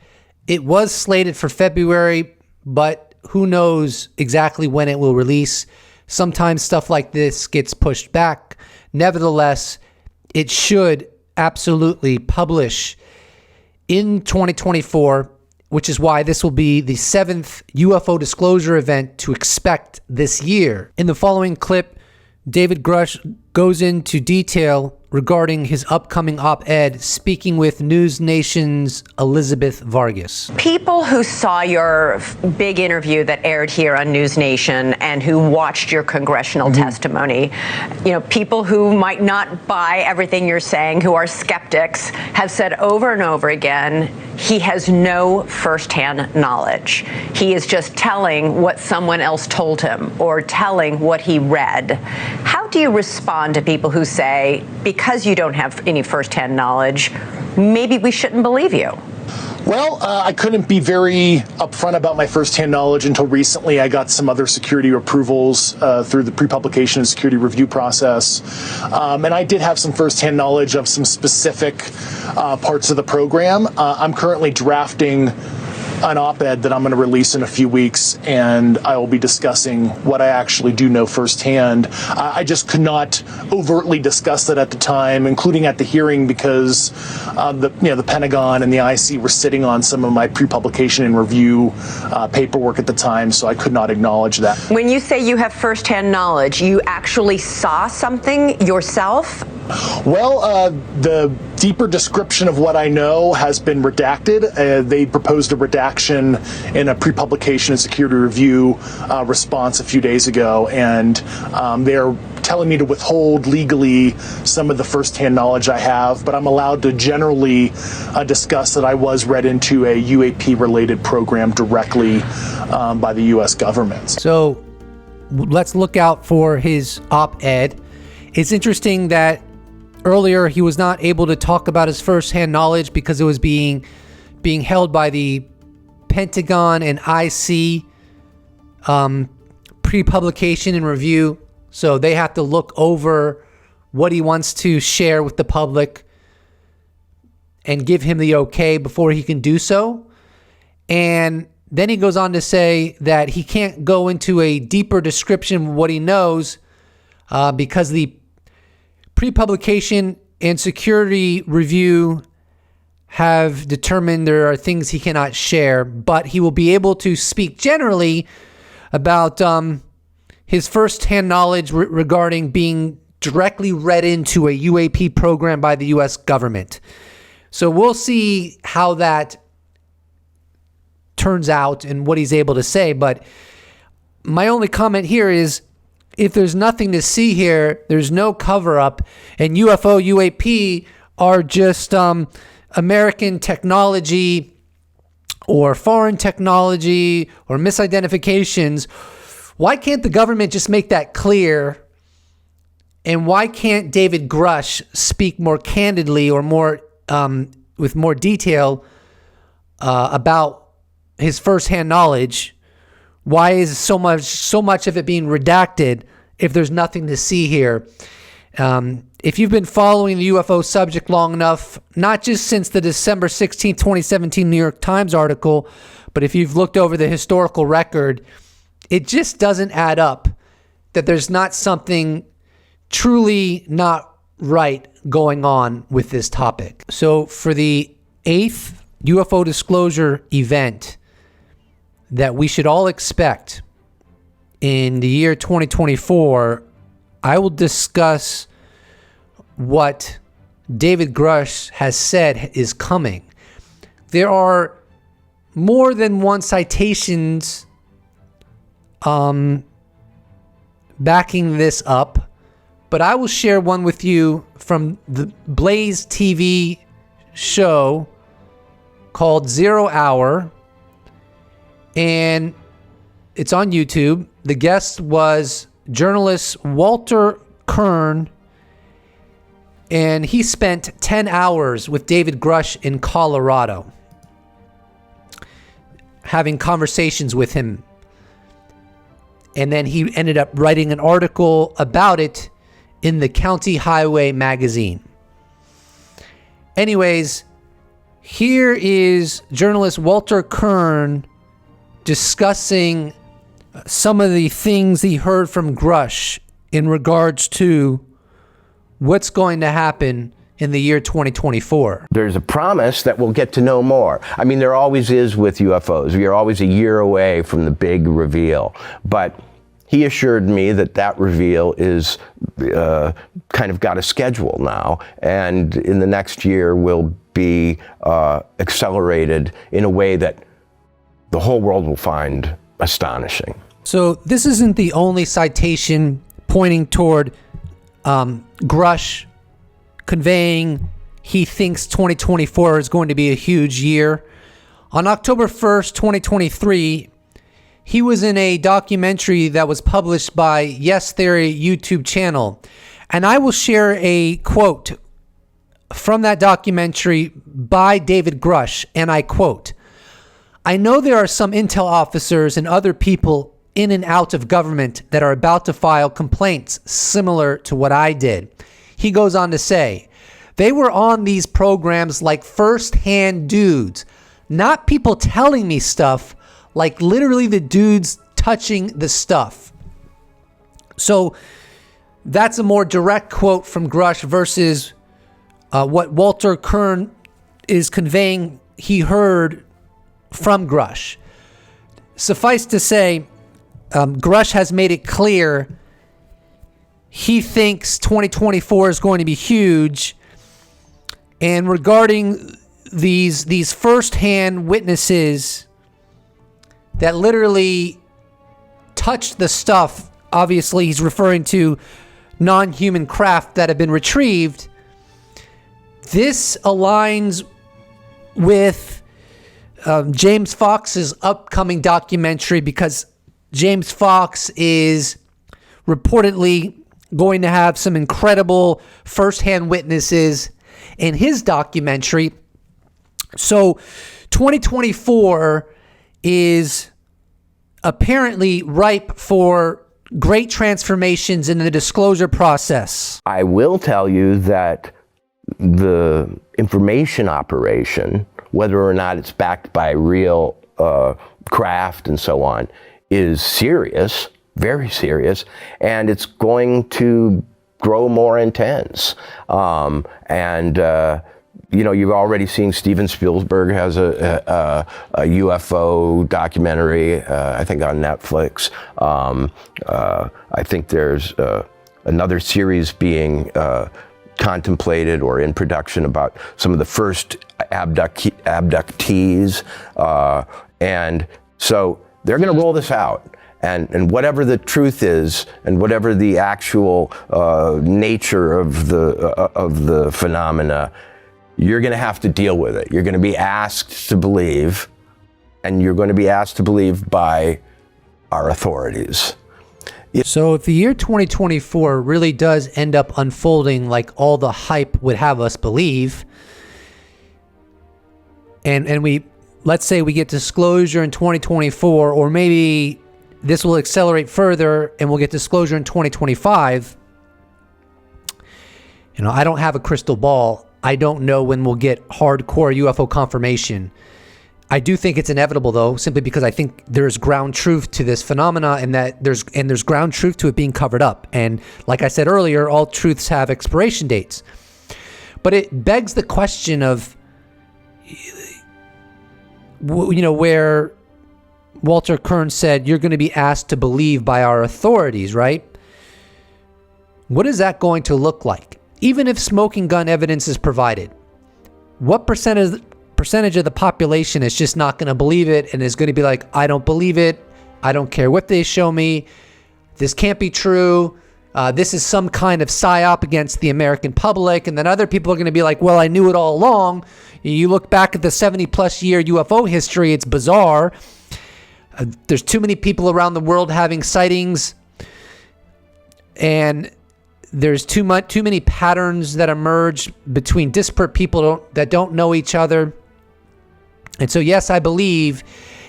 It was slated for February, but who knows exactly when it will release. Sometimes stuff like this gets pushed back. Nevertheless, it should absolutely publish in 2024, which is why this will be the 7th UFO disclosure event to expect this year. In the following clip, David Grusch goes into detail regarding his upcoming op-ed, speaking with News Nation's Elizabeth Vargas. People who saw your big interview that aired here on News Nation and who watched your congressional testimony, people who might not buy everything you're saying, who are skeptics, have said over and over again, he has no firsthand knowledge. He is just telling what someone else told him or telling what he read. How do you respond to people who say, because you don't have any firsthand knowledge, maybe we shouldn't believe you? Well, I couldn't be very upfront about my firsthand knowledge until recently. I got some other security approvals through the pre-publication and security review process. And I did have some firsthand knowledge of some specific parts of the program. I'm currently drafting an op-ed that I'm going to release in a few weeks, and I will be discussing what I actually do know firsthand. I just could not overtly discuss that at the time, including at the hearing, because the Pentagon and the IC were sitting on some of my pre-publication and review paperwork at the time, so I could not acknowledge that. When you say you have firsthand knowledge, you actually saw something yourself? Well, the deeper description of what I know has been redacted. They proposed a redaction in a pre-publication and security review response a few days ago, and they're telling me to withhold legally some of the firsthand knowledge I have, but I'm allowed to generally discuss that I was read into a UAP-related program directly by the U.S. government. So let's look out for his op-ed. It's interesting that earlier he was not able to talk about his firsthand knowledge because it was being held by the Pentagon and IC pre-publication and review. So they have to look over what he wants to share with the public and give him the okay before he can do so. And then he goes on to say that he can't go into a deeper description of what he knows because the pre-publication and security review have determined there are things he cannot share, but he will be able to speak generally about his firsthand knowledge regarding being directly read into a UAP program by the U.S. government. So we'll see how that turns out and what he's able to say. But my only comment here is, if there's nothing to see here, there's no cover-up, and UFO, UAP are just American technology or foreign technology or misidentifications, why can't the government just make that clear? And why can't David Grusch speak more candidly or more with more detail about his firsthand knowledge? Why is so much of it being redacted if there's nothing to see here? If you've been following the UFO subject long enough, not just since the December 16, 2017 New York Times article, but if you've looked over the historical record, it just doesn't add up that there's not something truly not right going on with this topic. So for the 8th UFO disclosure event that we should all expect in the year 2024, I will discuss what David Grusch has said is coming. There are more than one citations backing this up, but I will share one with you from the Blaze TV show called 0 Hour, and it's on YouTube. The guest was journalist Walter Kern, and he spent 10 hours with David Grusch in Colorado, having conversations with him. And then he ended up writing an article about it in the County Highway magazine. Anyways, here is journalist Walter Kern discussing some of the things he heard from Grusch in regards to what's going to happen in the year 2024. There's a promise that we'll get to know more. I mean, there always is with UFOs. You're always a year away from the big reveal. But he assured me that that reveal is kind of got a schedule now, and in the next year will be accelerated in a way that the whole world will find astonishing. So this isn't the only citation pointing toward Grusch conveying he thinks 2024 is going to be a huge year. On October 1st, 2023, he was in a documentary that was published by Yes Theory YouTube channel. And I will share a quote from that documentary by David Grusch, and I quote, "I know there are some intel officers and other people in and out of government that are about to file complaints similar to what I did." He goes on to say, "They were on these programs like first-hand dudes, not people telling me stuff, like literally the dudes touching the stuff." So that's a more direct quote from Grusch versus what Walter Kern is conveying he heard from Grusch. Suffice to say, Grusch has made it clear he thinks 2024 is going to be huge. And regarding these first-hand witnesses that literally touched the stuff, obviously he's referring to non-human craft that have been retrieved. This aligns with James Fox's upcoming documentary, because James Fox is reportedly going to have some incredible first-hand witnesses in his documentary. So 2024 is apparently ripe for great transformations in the disclosure process. I will tell you that the information operation, whether or not it's backed by real craft and so on, is serious, very serious, and it's going to grow more intense. You know, you've already seen Steven Spielberg has a UFO documentary, I think on Netflix. I think there's another series being contemplated or in production about some of the first abductees. And so they're going to roll this out. And whatever the truth is, and whatever the actual nature of the phenomena, you're going to have to deal with it. You're going to be asked to believe, and you're going to be asked to believe by our authorities. So if the year 2024 really does end up unfolding like all the hype would have us believe, and we, let's say we get disclosure in 2024, or maybe this will accelerate further and we'll get disclosure in 2025. You know, I don't have a crystal ball. I don't know when we'll get hardcore UFO confirmation. I do think it's inevitable, though, simply because I think there's ground truth to this phenomena, and that there's ground truth to it being covered up. And like I said earlier, all truths have expiration dates. But it begs the question of, you know, where Walter Kern said you're going to be asked to believe by our authorities, right? What is that going to look like? Even if smoking gun evidence is provided, what percentage of the population is just not going to believe it and is going to be like, I don't believe it. I don't care what they show me. This can't be true. This is some kind of psyop against the American public. And then other people are going to be like, well, I knew it all along. You look back at the 70-plus year UFO history, it's bizarre. There's too many people around the world having sightings, and there's too many patterns that emerge between disparate people that don't know each other. And so, yes, I believe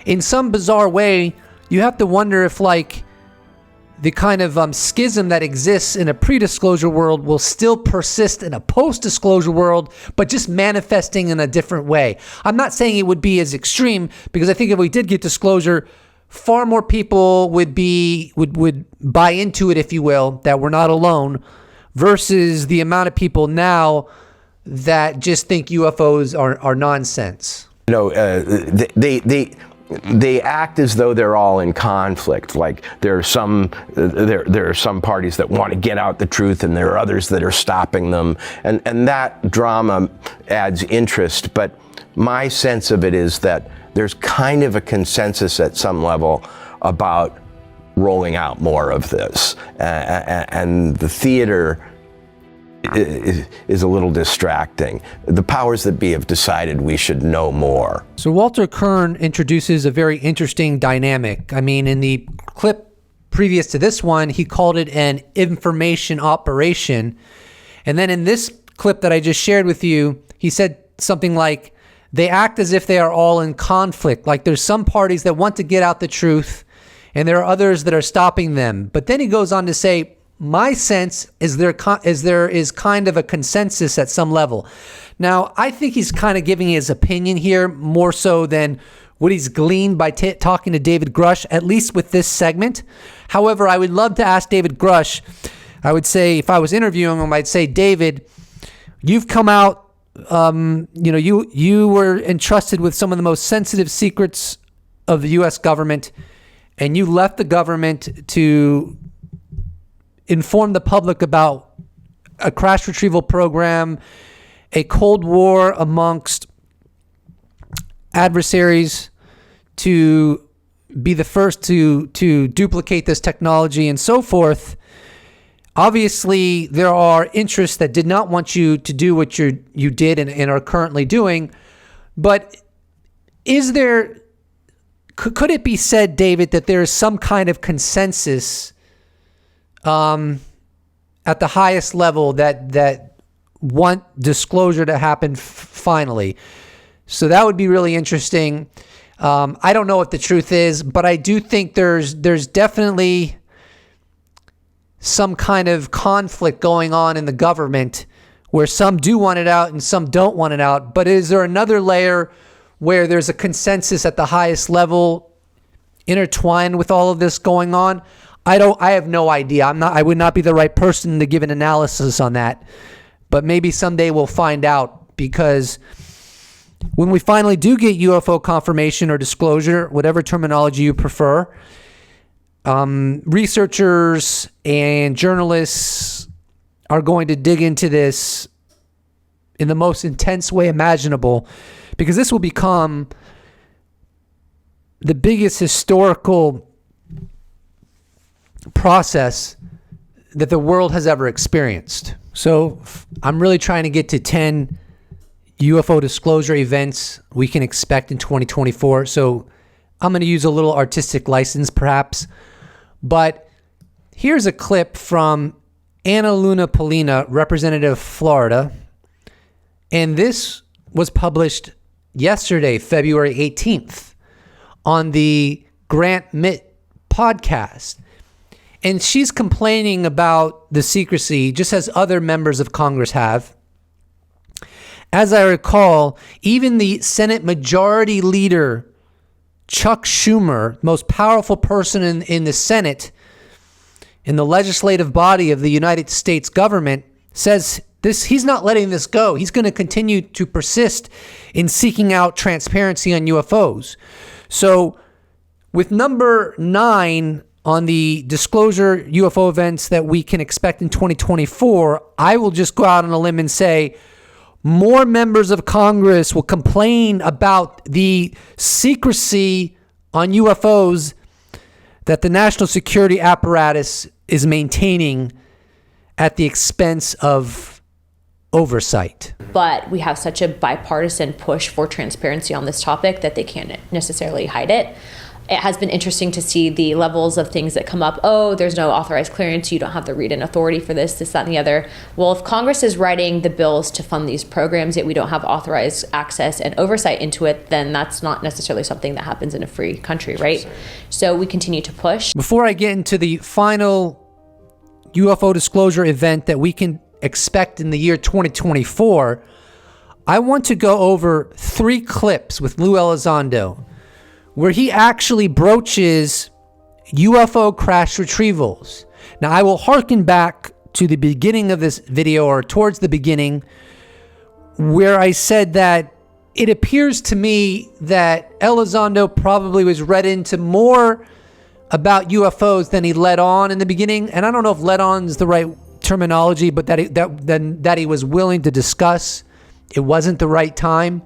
in some bizarre way, you have to wonder if, like, the kind of schism that exists in a pre-disclosure world will still persist in a post-disclosure world, but just manifesting in a different way. I'm not saying it would be as extreme, because I think if we did get disclosure, far more people would buy into it, if you will, that we're not alone, versus the amount of people now that just think UFOs are nonsense. You know, they act as though they're all in conflict. Like there are some parties that want to get out the truth, and there are others that are stopping them, and that drama adds interest. But my sense of it is that there's kind of a consensus at some level about rolling out more of this, and the theater is a little distracting. The powers that be have decided we should know more. So Walter Kern introduces a very interesting dynamic. I mean, in the clip previous to this one, he called it an information operation. And then in this clip that I just shared with you, he said something like, they act as if they are all in conflict. Like there's some parties that want to get out the truth, and there are others that are stopping them. But then he goes on to say, my sense is there is kind of a consensus at some level. Now, I think he's kind of giving his opinion here more so than what he's gleaned by talking to David Grusch, at least with this segment. However, I would love to ask David Grusch. I would say, if I was interviewing him, I'd say, David, you've come out, you were entrusted with some of the most sensitive secrets of the U.S. government, and you left the government to inform the public about a crash retrieval program, a Cold War amongst adversaries, to be the first to duplicate this technology and so forth. Obviously, there are interests that did not want you to do what you did and are currently doing. But could it be said, David, that there is some kind of consensus at the highest level that want disclosure to happen finally? So that would be really interesting. I don't know what the truth is, but I do think there's definitely some kind of conflict going on in the government where some do want it out and some don't want it out. But is there another layer where there's a consensus at the highest level intertwined with all of this going on? I have no idea. I would not be the right person to give an analysis on that, but maybe someday we'll find out, because when we finally do get UFO confirmation or disclosure, whatever terminology you prefer, researchers and journalists are going to dig into this in the most intense way imaginable, because this will become the biggest historical process that the world has ever experienced. So I'm really trying to get to 10 UFO disclosure events we can expect in 2024. So I'm going to use a little artistic license perhaps. But here's a clip from Ana Luna Polina, representative of Florida. And this was published yesterday, February 18th, on the Grant Mitt podcast. And she's complaining about the secrecy, just as other members of Congress have. As I recall, even the Senate Majority Leader, Chuck Schumer, most powerful person in the Senate, in the legislative body of the United States government, says he's not letting this go. He's going to continue to persist in seeking out transparency on UFOs. So with number 9 on the disclosure UFO events that we can expect in 2024, I will just go out on a limb and say more members of Congress will complain about the secrecy on UFOs that the national security apparatus is maintaining at the expense of oversight. But we have such a bipartisan push for transparency on this topic that they can't necessarily hide it. It has been interesting to see the levels of things that come up. Oh, there's no authorized clearance. You don't have the read-in authority for this, that, and the other. Well, if Congress is writing the bills to fund these programs, yet we don't have authorized access and oversight into it, then that's not necessarily something that happens in a free country, right? So we continue to push. Before I get into the final UFO disclosure event that we can expect in the year 2024, I want to go over 3 clips with Lue Elizondo where he actually broaches UFO crash retrievals. Now, I will hearken back to the beginning of this video, or towards the beginning, where I said that it appears to me that Elizondo probably was read into more about UFOs than he let on in the beginning. And I don't know if let on is the right terminology, but that he was willing to discuss. It wasn't the right time.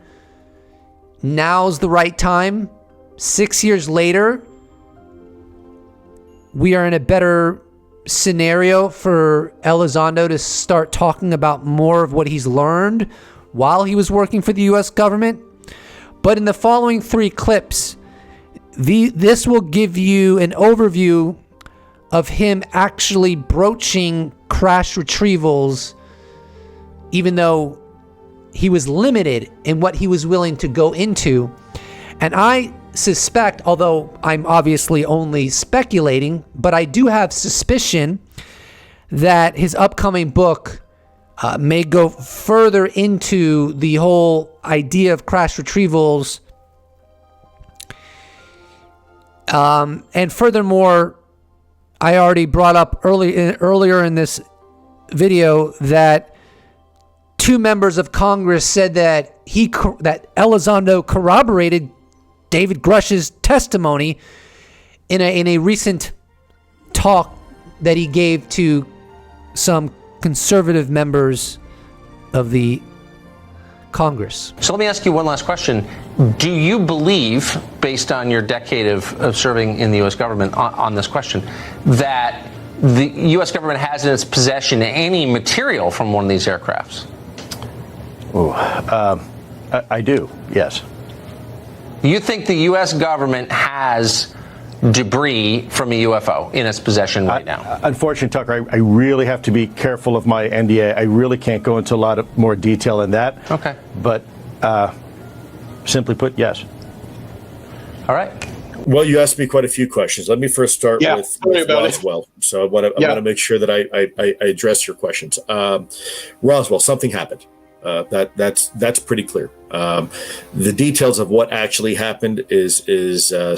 Now's the right time. 6 years later, we are in a better scenario for Elizondo to start talking about more of what he's learned while he was working for the U.S. government. But in the following 3 clips, this will give you an overview of him actually broaching crash retrievals, even though he was limited in what he was willing to go into. And I suspect, although I'm obviously only speculating, but I do have suspicion that his upcoming book may go further into the whole idea of crash retrievals. And furthermore, I already brought up earlier in this video that 2 members of Congress said that Elizondo corroborated David Grusch's testimony in a recent talk that he gave to some conservative members of the Congress. So let me ask you one last question. Do you believe, based on your decade of serving in the U.S. government on this question, that the U.S. government has in its possession any material from one of these aircrafts? I do, yes. You think the U.S. government has debris from a UFO in its possession right now? Unfortunately, Tucker, I really have to be careful of my NDA. I really can't go into a lot of more detail than that. Okay. But simply put, yes. All right. Well, you asked me quite a few questions. Let me first start with Roswell. So I want to make sure that I address your questions. Roswell, something happened. That's pretty clear. The details of what actually happened is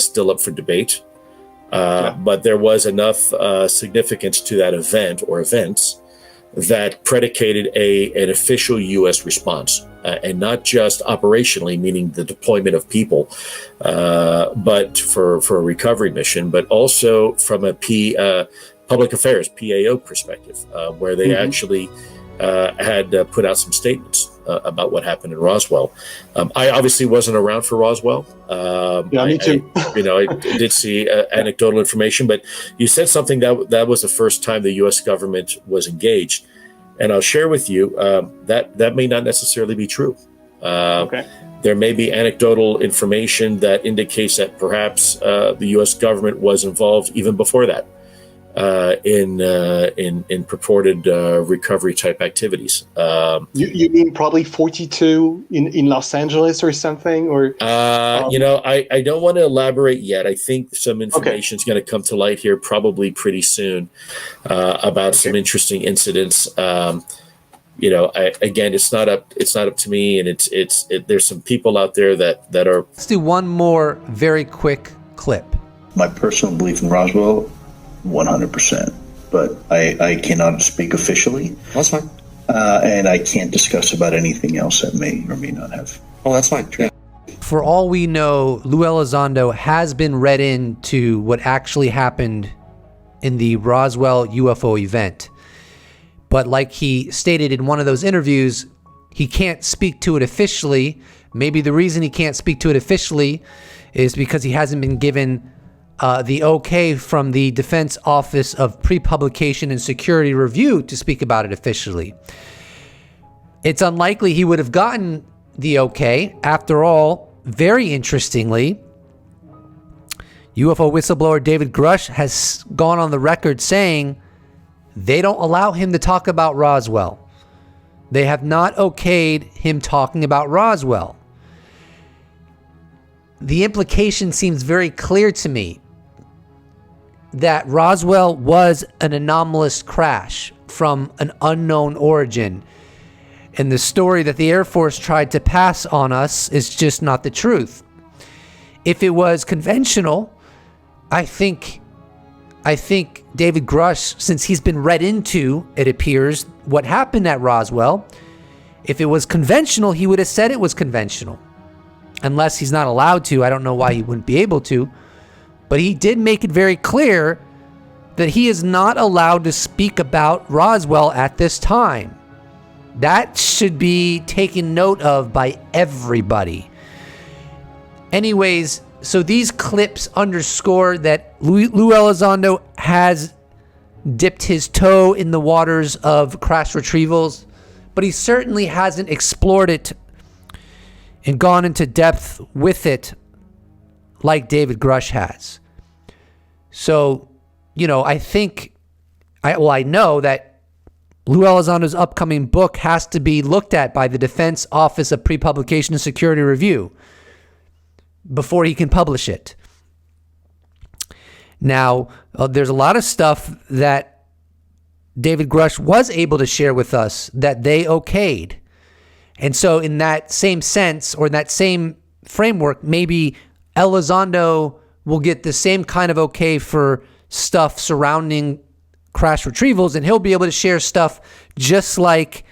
still up for debate. But there was enough significance to that event or events that predicated an official U.S. response, and not just operationally, meaning the deployment of people, but for a recovery mission, but also from a public affairs PAO perspective, where they actually had put out some statements about what happened in Roswell. I obviously wasn't around for Roswell. Me too. I did see anecdotal information, but you said something that was the first time the U.S. government was engaged, and I'll share with you that may not necessarily be true. There may be anecdotal information that indicates that perhaps the U.S. government was involved even before that. In purported recovery type activities. You mean probably 42 in Los Angeles or something, or? I don't want to elaborate yet. I think some information is going to come to light here probably pretty soon about some interesting incidents. Again, it's not up to me, and there's some people out there that are. Let's do one more very quick clip. My personal belief in Roswell. 100%, but I cannot speak officially. That's fine. And I can't discuss about anything else that may or may not have. Oh, that's fine. Yeah. For all we know, Lue Elizondo has been read into what actually happened in the Roswell UFO event. But like he stated in one of those interviews, he can't speak to it officially. Maybe the reason he can't speak to it officially is because he hasn't been given the okay from the Defense Office of Pre-Publication and Security Review to speak about it officially. It's unlikely he would have gotten the okay. After all, very interestingly, UFO whistleblower David Grusch has gone on the record saying they don't allow him to talk about Roswell. They have not okayed him talking about Roswell. The implication seems very clear to me that Roswell was an anomalous crash from an unknown origin. And the story that the Air Force tried to pass on us is just not the truth. If it was conventional, I think David Grusch, since he's been read into, it appears, what happened at Roswell, if it was conventional, he would have said it was conventional. unless he's not allowed to. I don't know why he wouldn't be able to. But he did make it very clear that he is not allowed to speak about Roswell at this time. That should be taken note of by everybody. Anyways, so these clips underscore that Lue Elizondo has dipped his toe in the waters of crash retrievals, but he certainly hasn't explored it and gone into depth with it like David Grusch has. So, I know that Lue Elizondo's upcoming book has to be looked at by the Defense Office of Pre-Publication and Security Review before he can publish it. Now, there's a lot of stuff that David Grusch was able to share with us that they okayed. And so in that same sense, or in that same framework, maybe Elizondo will get the same kind of okay for stuff surrounding crash retrievals, and he'll be able to share stuff just like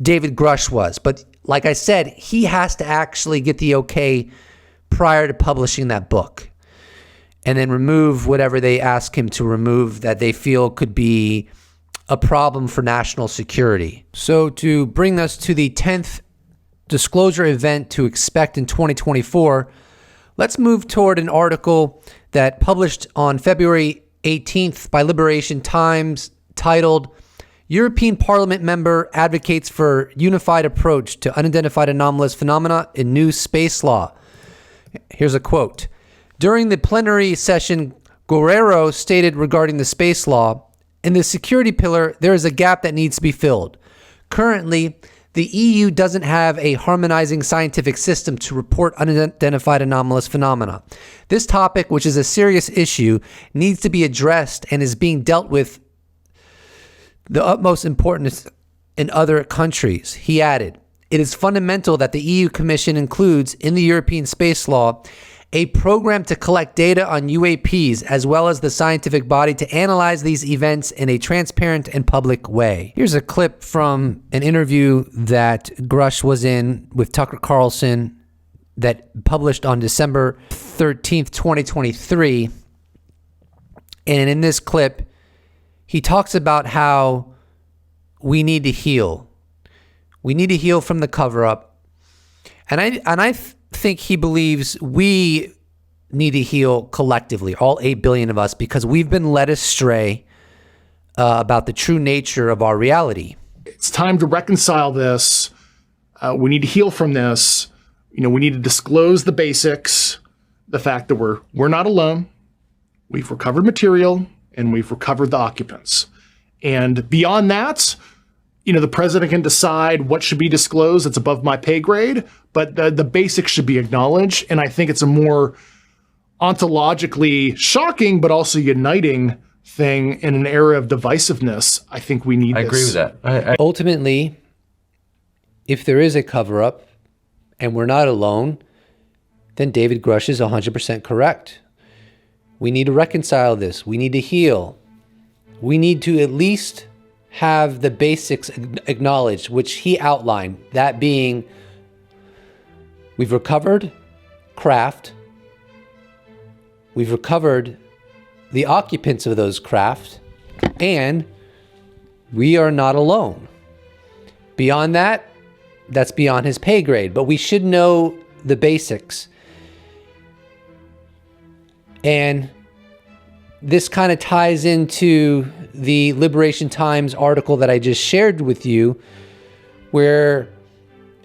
David Grusch was. But like I said, he has to actually get the okay prior to publishing that book, and then remove whatever they ask him to remove that they feel could be a problem for national security. So to bring us to the 10th disclosure event to expect in 2024, let's move toward an article that published on February 18th by Liberation Times titled, European Parliament Member Advocates for Unified Approach to Unidentified Anomalous Phenomena in New Space Law. Here's a quote. During the plenary session, Guerrero stated regarding the space law, in the security pillar, there is a gap that needs to be filled. Currently, the EU doesn't have a harmonizing scientific system to report unidentified anomalous phenomena. This topic, which is a serious issue, needs to be addressed and is being dealt with the utmost importance in other countries. He added, it is fundamental that the EU Commission includes in the European space law a program to collect data on UAPs, as well as the scientific body to analyze these events in a transparent and public way. Here's a clip from an interview that Grusch was in with Tucker Carlson that published on December 13th, 2023. And in this clip, he talks about how we need to heal. We need to heal from the cover-up. And I think he believes we need to heal collectively, all 8 billion of us, because we've been led astray about the true nature of our reality. It's time to reconcile this. We need to heal from this. We need to disclose the basics, the fact that we're not alone. We've recovered material and we've recovered the occupants. And beyond that, the president can decide what should be disclosed. It's above my pay grade, but the basics should be acknowledged. And I think it's a more ontologically shocking, but also uniting thing in an era of divisiveness. I think we need this. I agree with that. Ultimately, if there is a cover-up and we're not alone, then David Grusch is 100% correct. We need to reconcile this. We need to heal. We need to at least have the basics acknowledged, which he outlined, that being we've recovered craft, we've recovered the occupants of those craft, and we are not alone. Beyond that, that's beyond his pay grade, but we should know the basics. And this kind of ties into the Liberation Times article that I just shared with you, where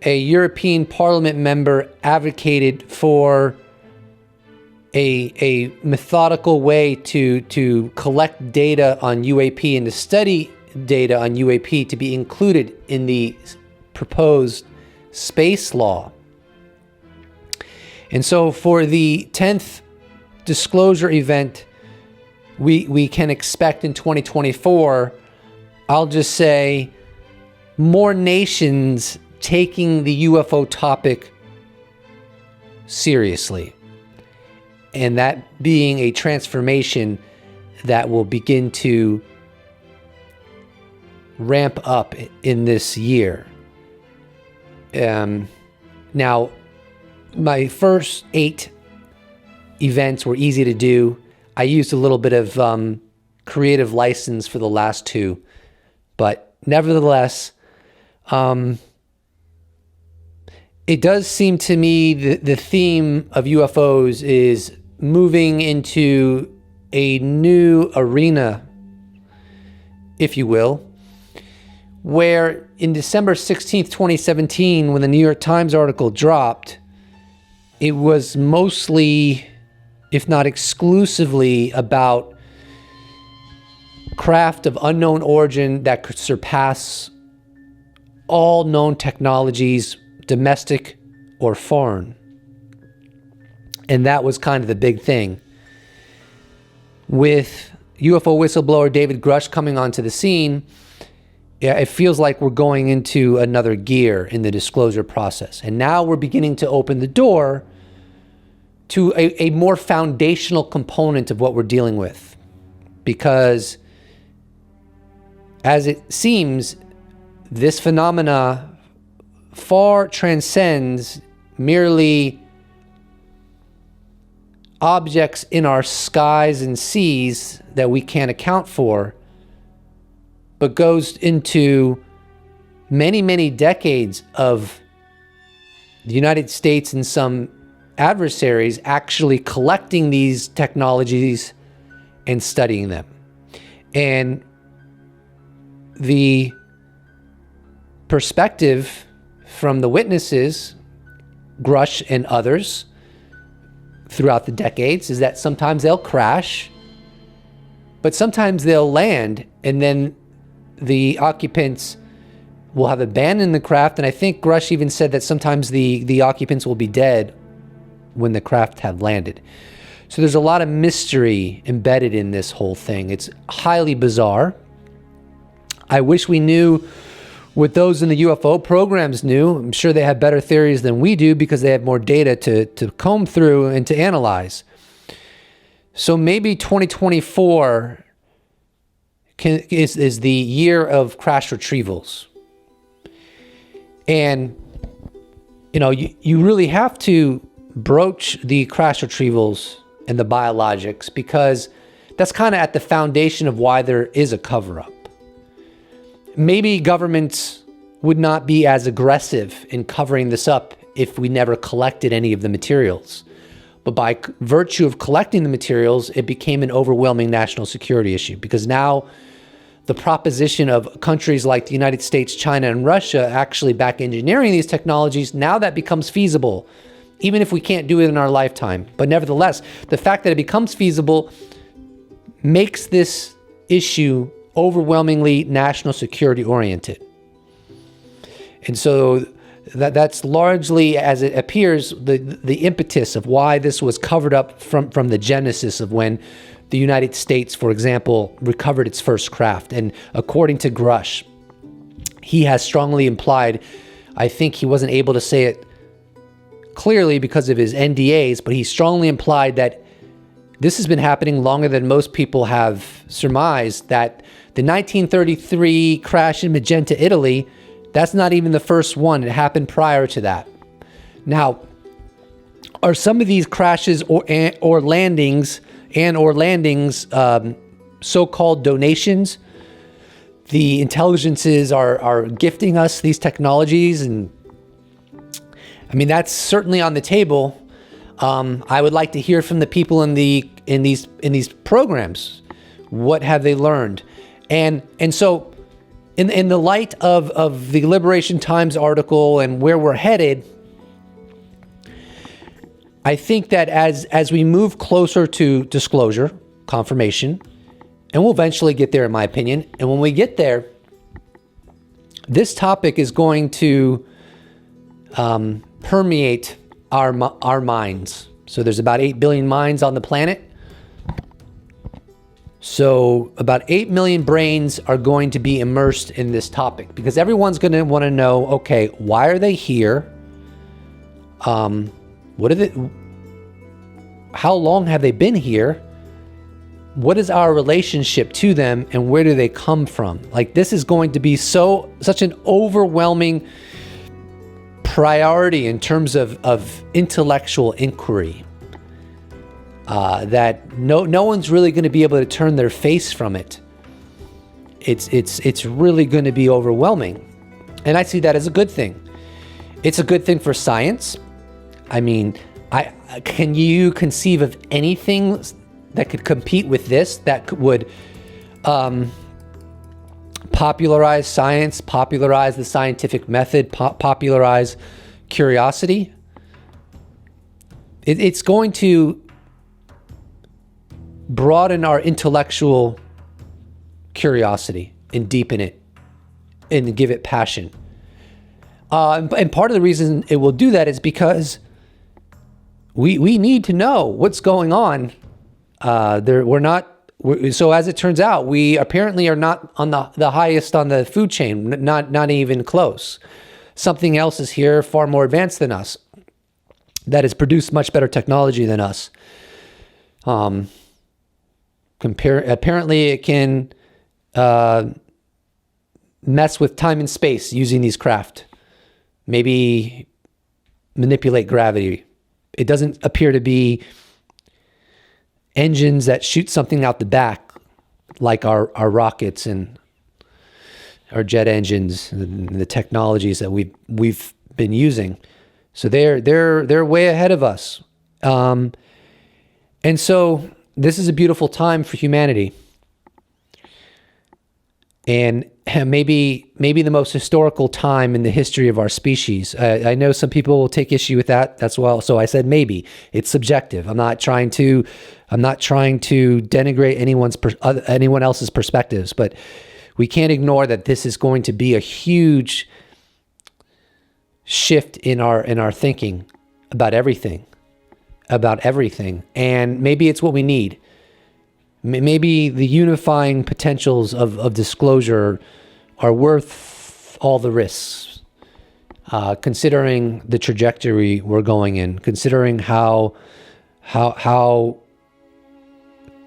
a European Parliament member advocated for a methodical way to collect data on UAP and to study data on UAP to be included in the proposed space law. And so for the 10th disclosure event we can expect in 2024, I'll just say more nations taking the UFO topic seriously. And that being a transformation that will begin to ramp up in this year. Now, my first 8 events were easy to do. I used a little bit of creative license for the last 2, but nevertheless, it does seem to me the theme of UFOs is moving into a new arena, if you will, where in December 16th, 2017, when the New York Times article dropped, it was mostly, if not exclusively, about craft of unknown origin that could surpass all known technologies, domestic or foreign. And that was kind of the big thing. With UFO whistleblower David Grusch coming onto the scene, it feels like we're going into another gear in the disclosure process. And now we're beginning to open the door to a more foundational component of what we're dealing with. Because as it seems, this phenomena far transcends merely objects in our skies and seas that we can't account for, but goes into many, many decades of the United States and some adversaries actually collecting these technologies and studying them. And the perspective from the witnesses, Grusch and others, throughout the decades is that sometimes they'll crash, but sometimes they'll land, and then the occupants will have abandoned the craft. And I think Grusch even said that sometimes the occupants will be dead when the craft have landed. So there's a lot of mystery embedded in this whole thing. It's highly bizarre. I wish we knew what those in the UFO programs knew. I'm sure they have better theories than we do because they have more data to comb through and to analyze. So maybe 2024 is the year of crash retrievals. And, you know, you really have to broach the crash retrievals and the biologics because that's kind of at the foundation of why there is a cover-up. Maybe governments would not be as aggressive in covering this up if we never collected any of the materials. But by virtue of collecting the materials, it became an overwhelming national security issue because now the proposition of countries like the United States, China, and Russia actually back engineering these technologies, now that becomes feasible, even if we can't do it in our lifetime. But nevertheless, the fact that it becomes feasible makes this issue overwhelmingly national security oriented. And so that's largely, as it appears, the impetus of why this was covered up from the genesis of when the United States, for example, recovered its first craft. And according to Grusch, he has strongly implied, I think he wasn't able to say it clearly because of his NDAs, but he strongly implied that this has been happening longer than most people have surmised, that the 1933 crash in Magenta, Italy, that's not even the first one. It happened prior to that. Now, are some of these crashes or landings so-called donations? The intelligences are gifting us these technologies, and I mean that's certainly on the table. I would like to hear from the people in these programs. What have they learned? And so, in the light of the Liberation Times article and where we're headed, I think that as we move closer to disclosure, confirmation, and we'll eventually get there, in my opinion. And when we get there, this topic is going to permeate our minds. So there's about 8 billion minds on the planet. So about 8 million brains are going to be immersed in this topic because everyone's going to want to know, okay, why are they here? What are they? How long have they been here? What is our relationship to them and where do they come from? Like, this is going to be such an overwhelming priority in terms of intellectual inquiry, that no one's really going to be able to turn their face from it. It's really going to be overwhelming. And I see that as a good thing. It's a good thing for science. I mean, can you conceive of anything that could compete with this, that would popularize science, popularize the scientific method, popularize curiosity? It's going to broaden our intellectual curiosity and deepen it and give it passion. And part of the reason it will do that is because we need to know what's going on. So as it turns out, we apparently are not on the highest on the food chain, not even close. Something else is here far more advanced than us, that has produced much better technology than us. Apparently it can mess with time and space using these craft. Maybe manipulate gravity. It doesn't appear to be engines that shoot something out the back like our rockets and our jet engines and the technologies that we've been using. So they're way ahead of us. And so this is a beautiful time for humanity. And maybe the most historical time in the history of our species. I know some people will take issue with that as well. So I said maybe. It's subjective. I'm not trying to denigrate anyone else's perspectives, but we can't ignore that this is going to be a huge shift in our thinking about everything. And maybe it's what we need. Maybe the unifying potentials of disclosure are worth all the risks, considering the trajectory we're going in, considering how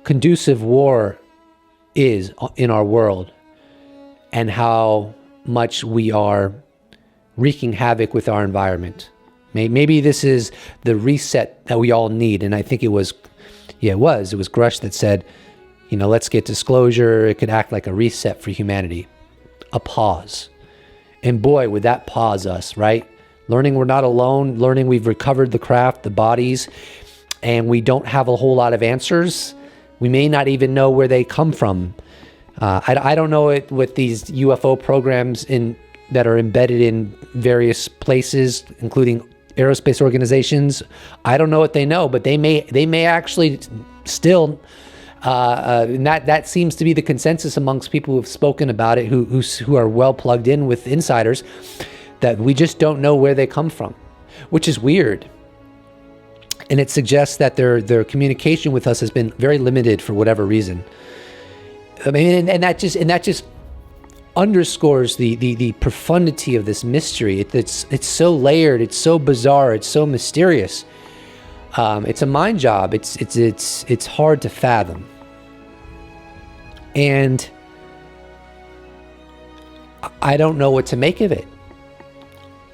conducive war is in our world, and how much we are wreaking havoc with our environment. Maybe this is the reset that we all need. And I think it was Grusch that said, let's get disclosure. It could act like a reset for humanity, a pause. And boy, would that pause us, right? Learning we're not alone, learning we've recovered the craft, the bodies, and we don't have a whole lot of answers. We may not even know where they come from. I don't know it with these UFO programs that are embedded in various places, including aerospace organizations. I don't know what they know, but they may actually still. And that seems to be the consensus amongst people who have spoken about it, who are well plugged in with insiders, that we just don't know where they come from, which is weird. And it suggests that their communication with us has been very limited for whatever reason. I mean, and that just underscores the profundity of this mystery. It's so layered, it's so bizarre, it's so mysterious. It's a mind job. It's hard to fathom. And I don't know what to make of it.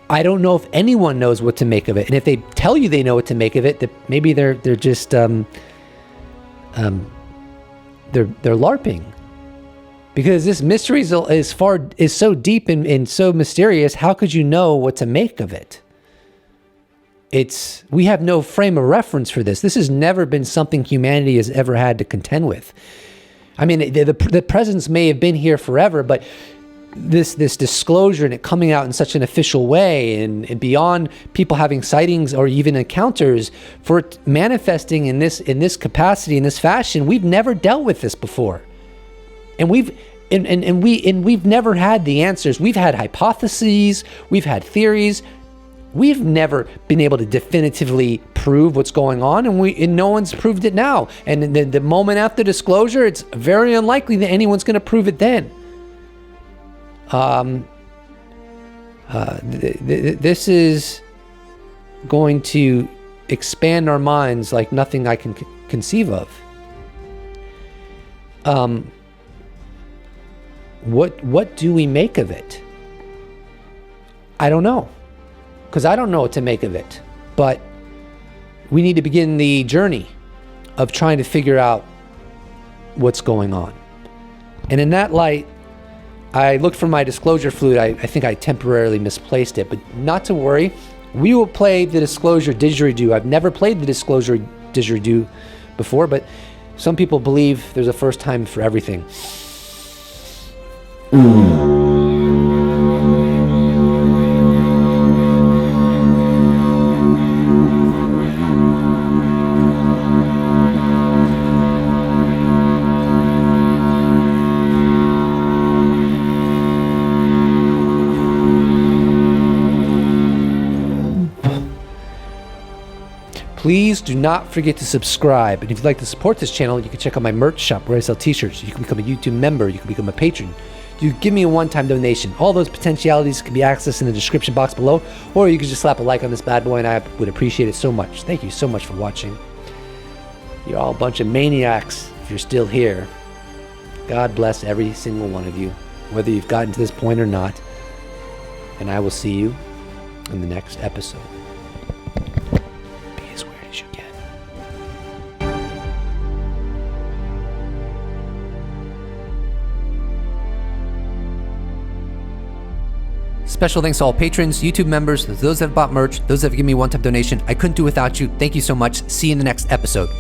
I don't know if anyone knows what to make of it. And if they tell you they know what to make of it, that maybe they're just they're LARPing. Because this mystery is so deep and so mysterious, how could you know what to make of it? We have no frame of reference for this. This has never been something humanity has ever had to contend with. I mean, the presence may have been here forever, but this disclosure and it coming out in such an official way and beyond people having sightings or even encounters, for it manifesting in this capacity, in this fashion, we've never dealt with this before. And we've never had the answers. We've had hypotheses, we've had theories. We've never been able to definitively prove what's going on, and no one's proved it now. And the moment after disclosure, it's very unlikely that anyone's going to prove it then. This is going to expand our minds like nothing I can conceive of. What do we make of it? I don't know. because I don't know what to make of it. But we need to begin the journey of trying to figure out what's going on. And in that light, I looked for my disclosure flute. I think I temporarily misplaced it, but not to worry. We will play the disclosure didgeridoo. I've never played the disclosure didgeridoo before, but some people believe there's a first time for everything. Please do not forget to subscribe. And if you'd like to support this channel, you can check out my merch shop where I sell t-shirts. You can become a YouTube member. You can become a patron. You can give me a one-time donation. All those potentialities can be accessed in the description box below, or you can just slap a like on this bad boy and I would appreciate it so much. Thank you so much for watching. You're all a bunch of maniacs if you're still here. God bless every single one of you, whether you've gotten to this point or not. And I will see you in the next episode. Special thanks to all patrons, YouTube members, those that have bought merch, those that have given me a one-time donation. I couldn't do without you. Thank you so much. See you in the next episode.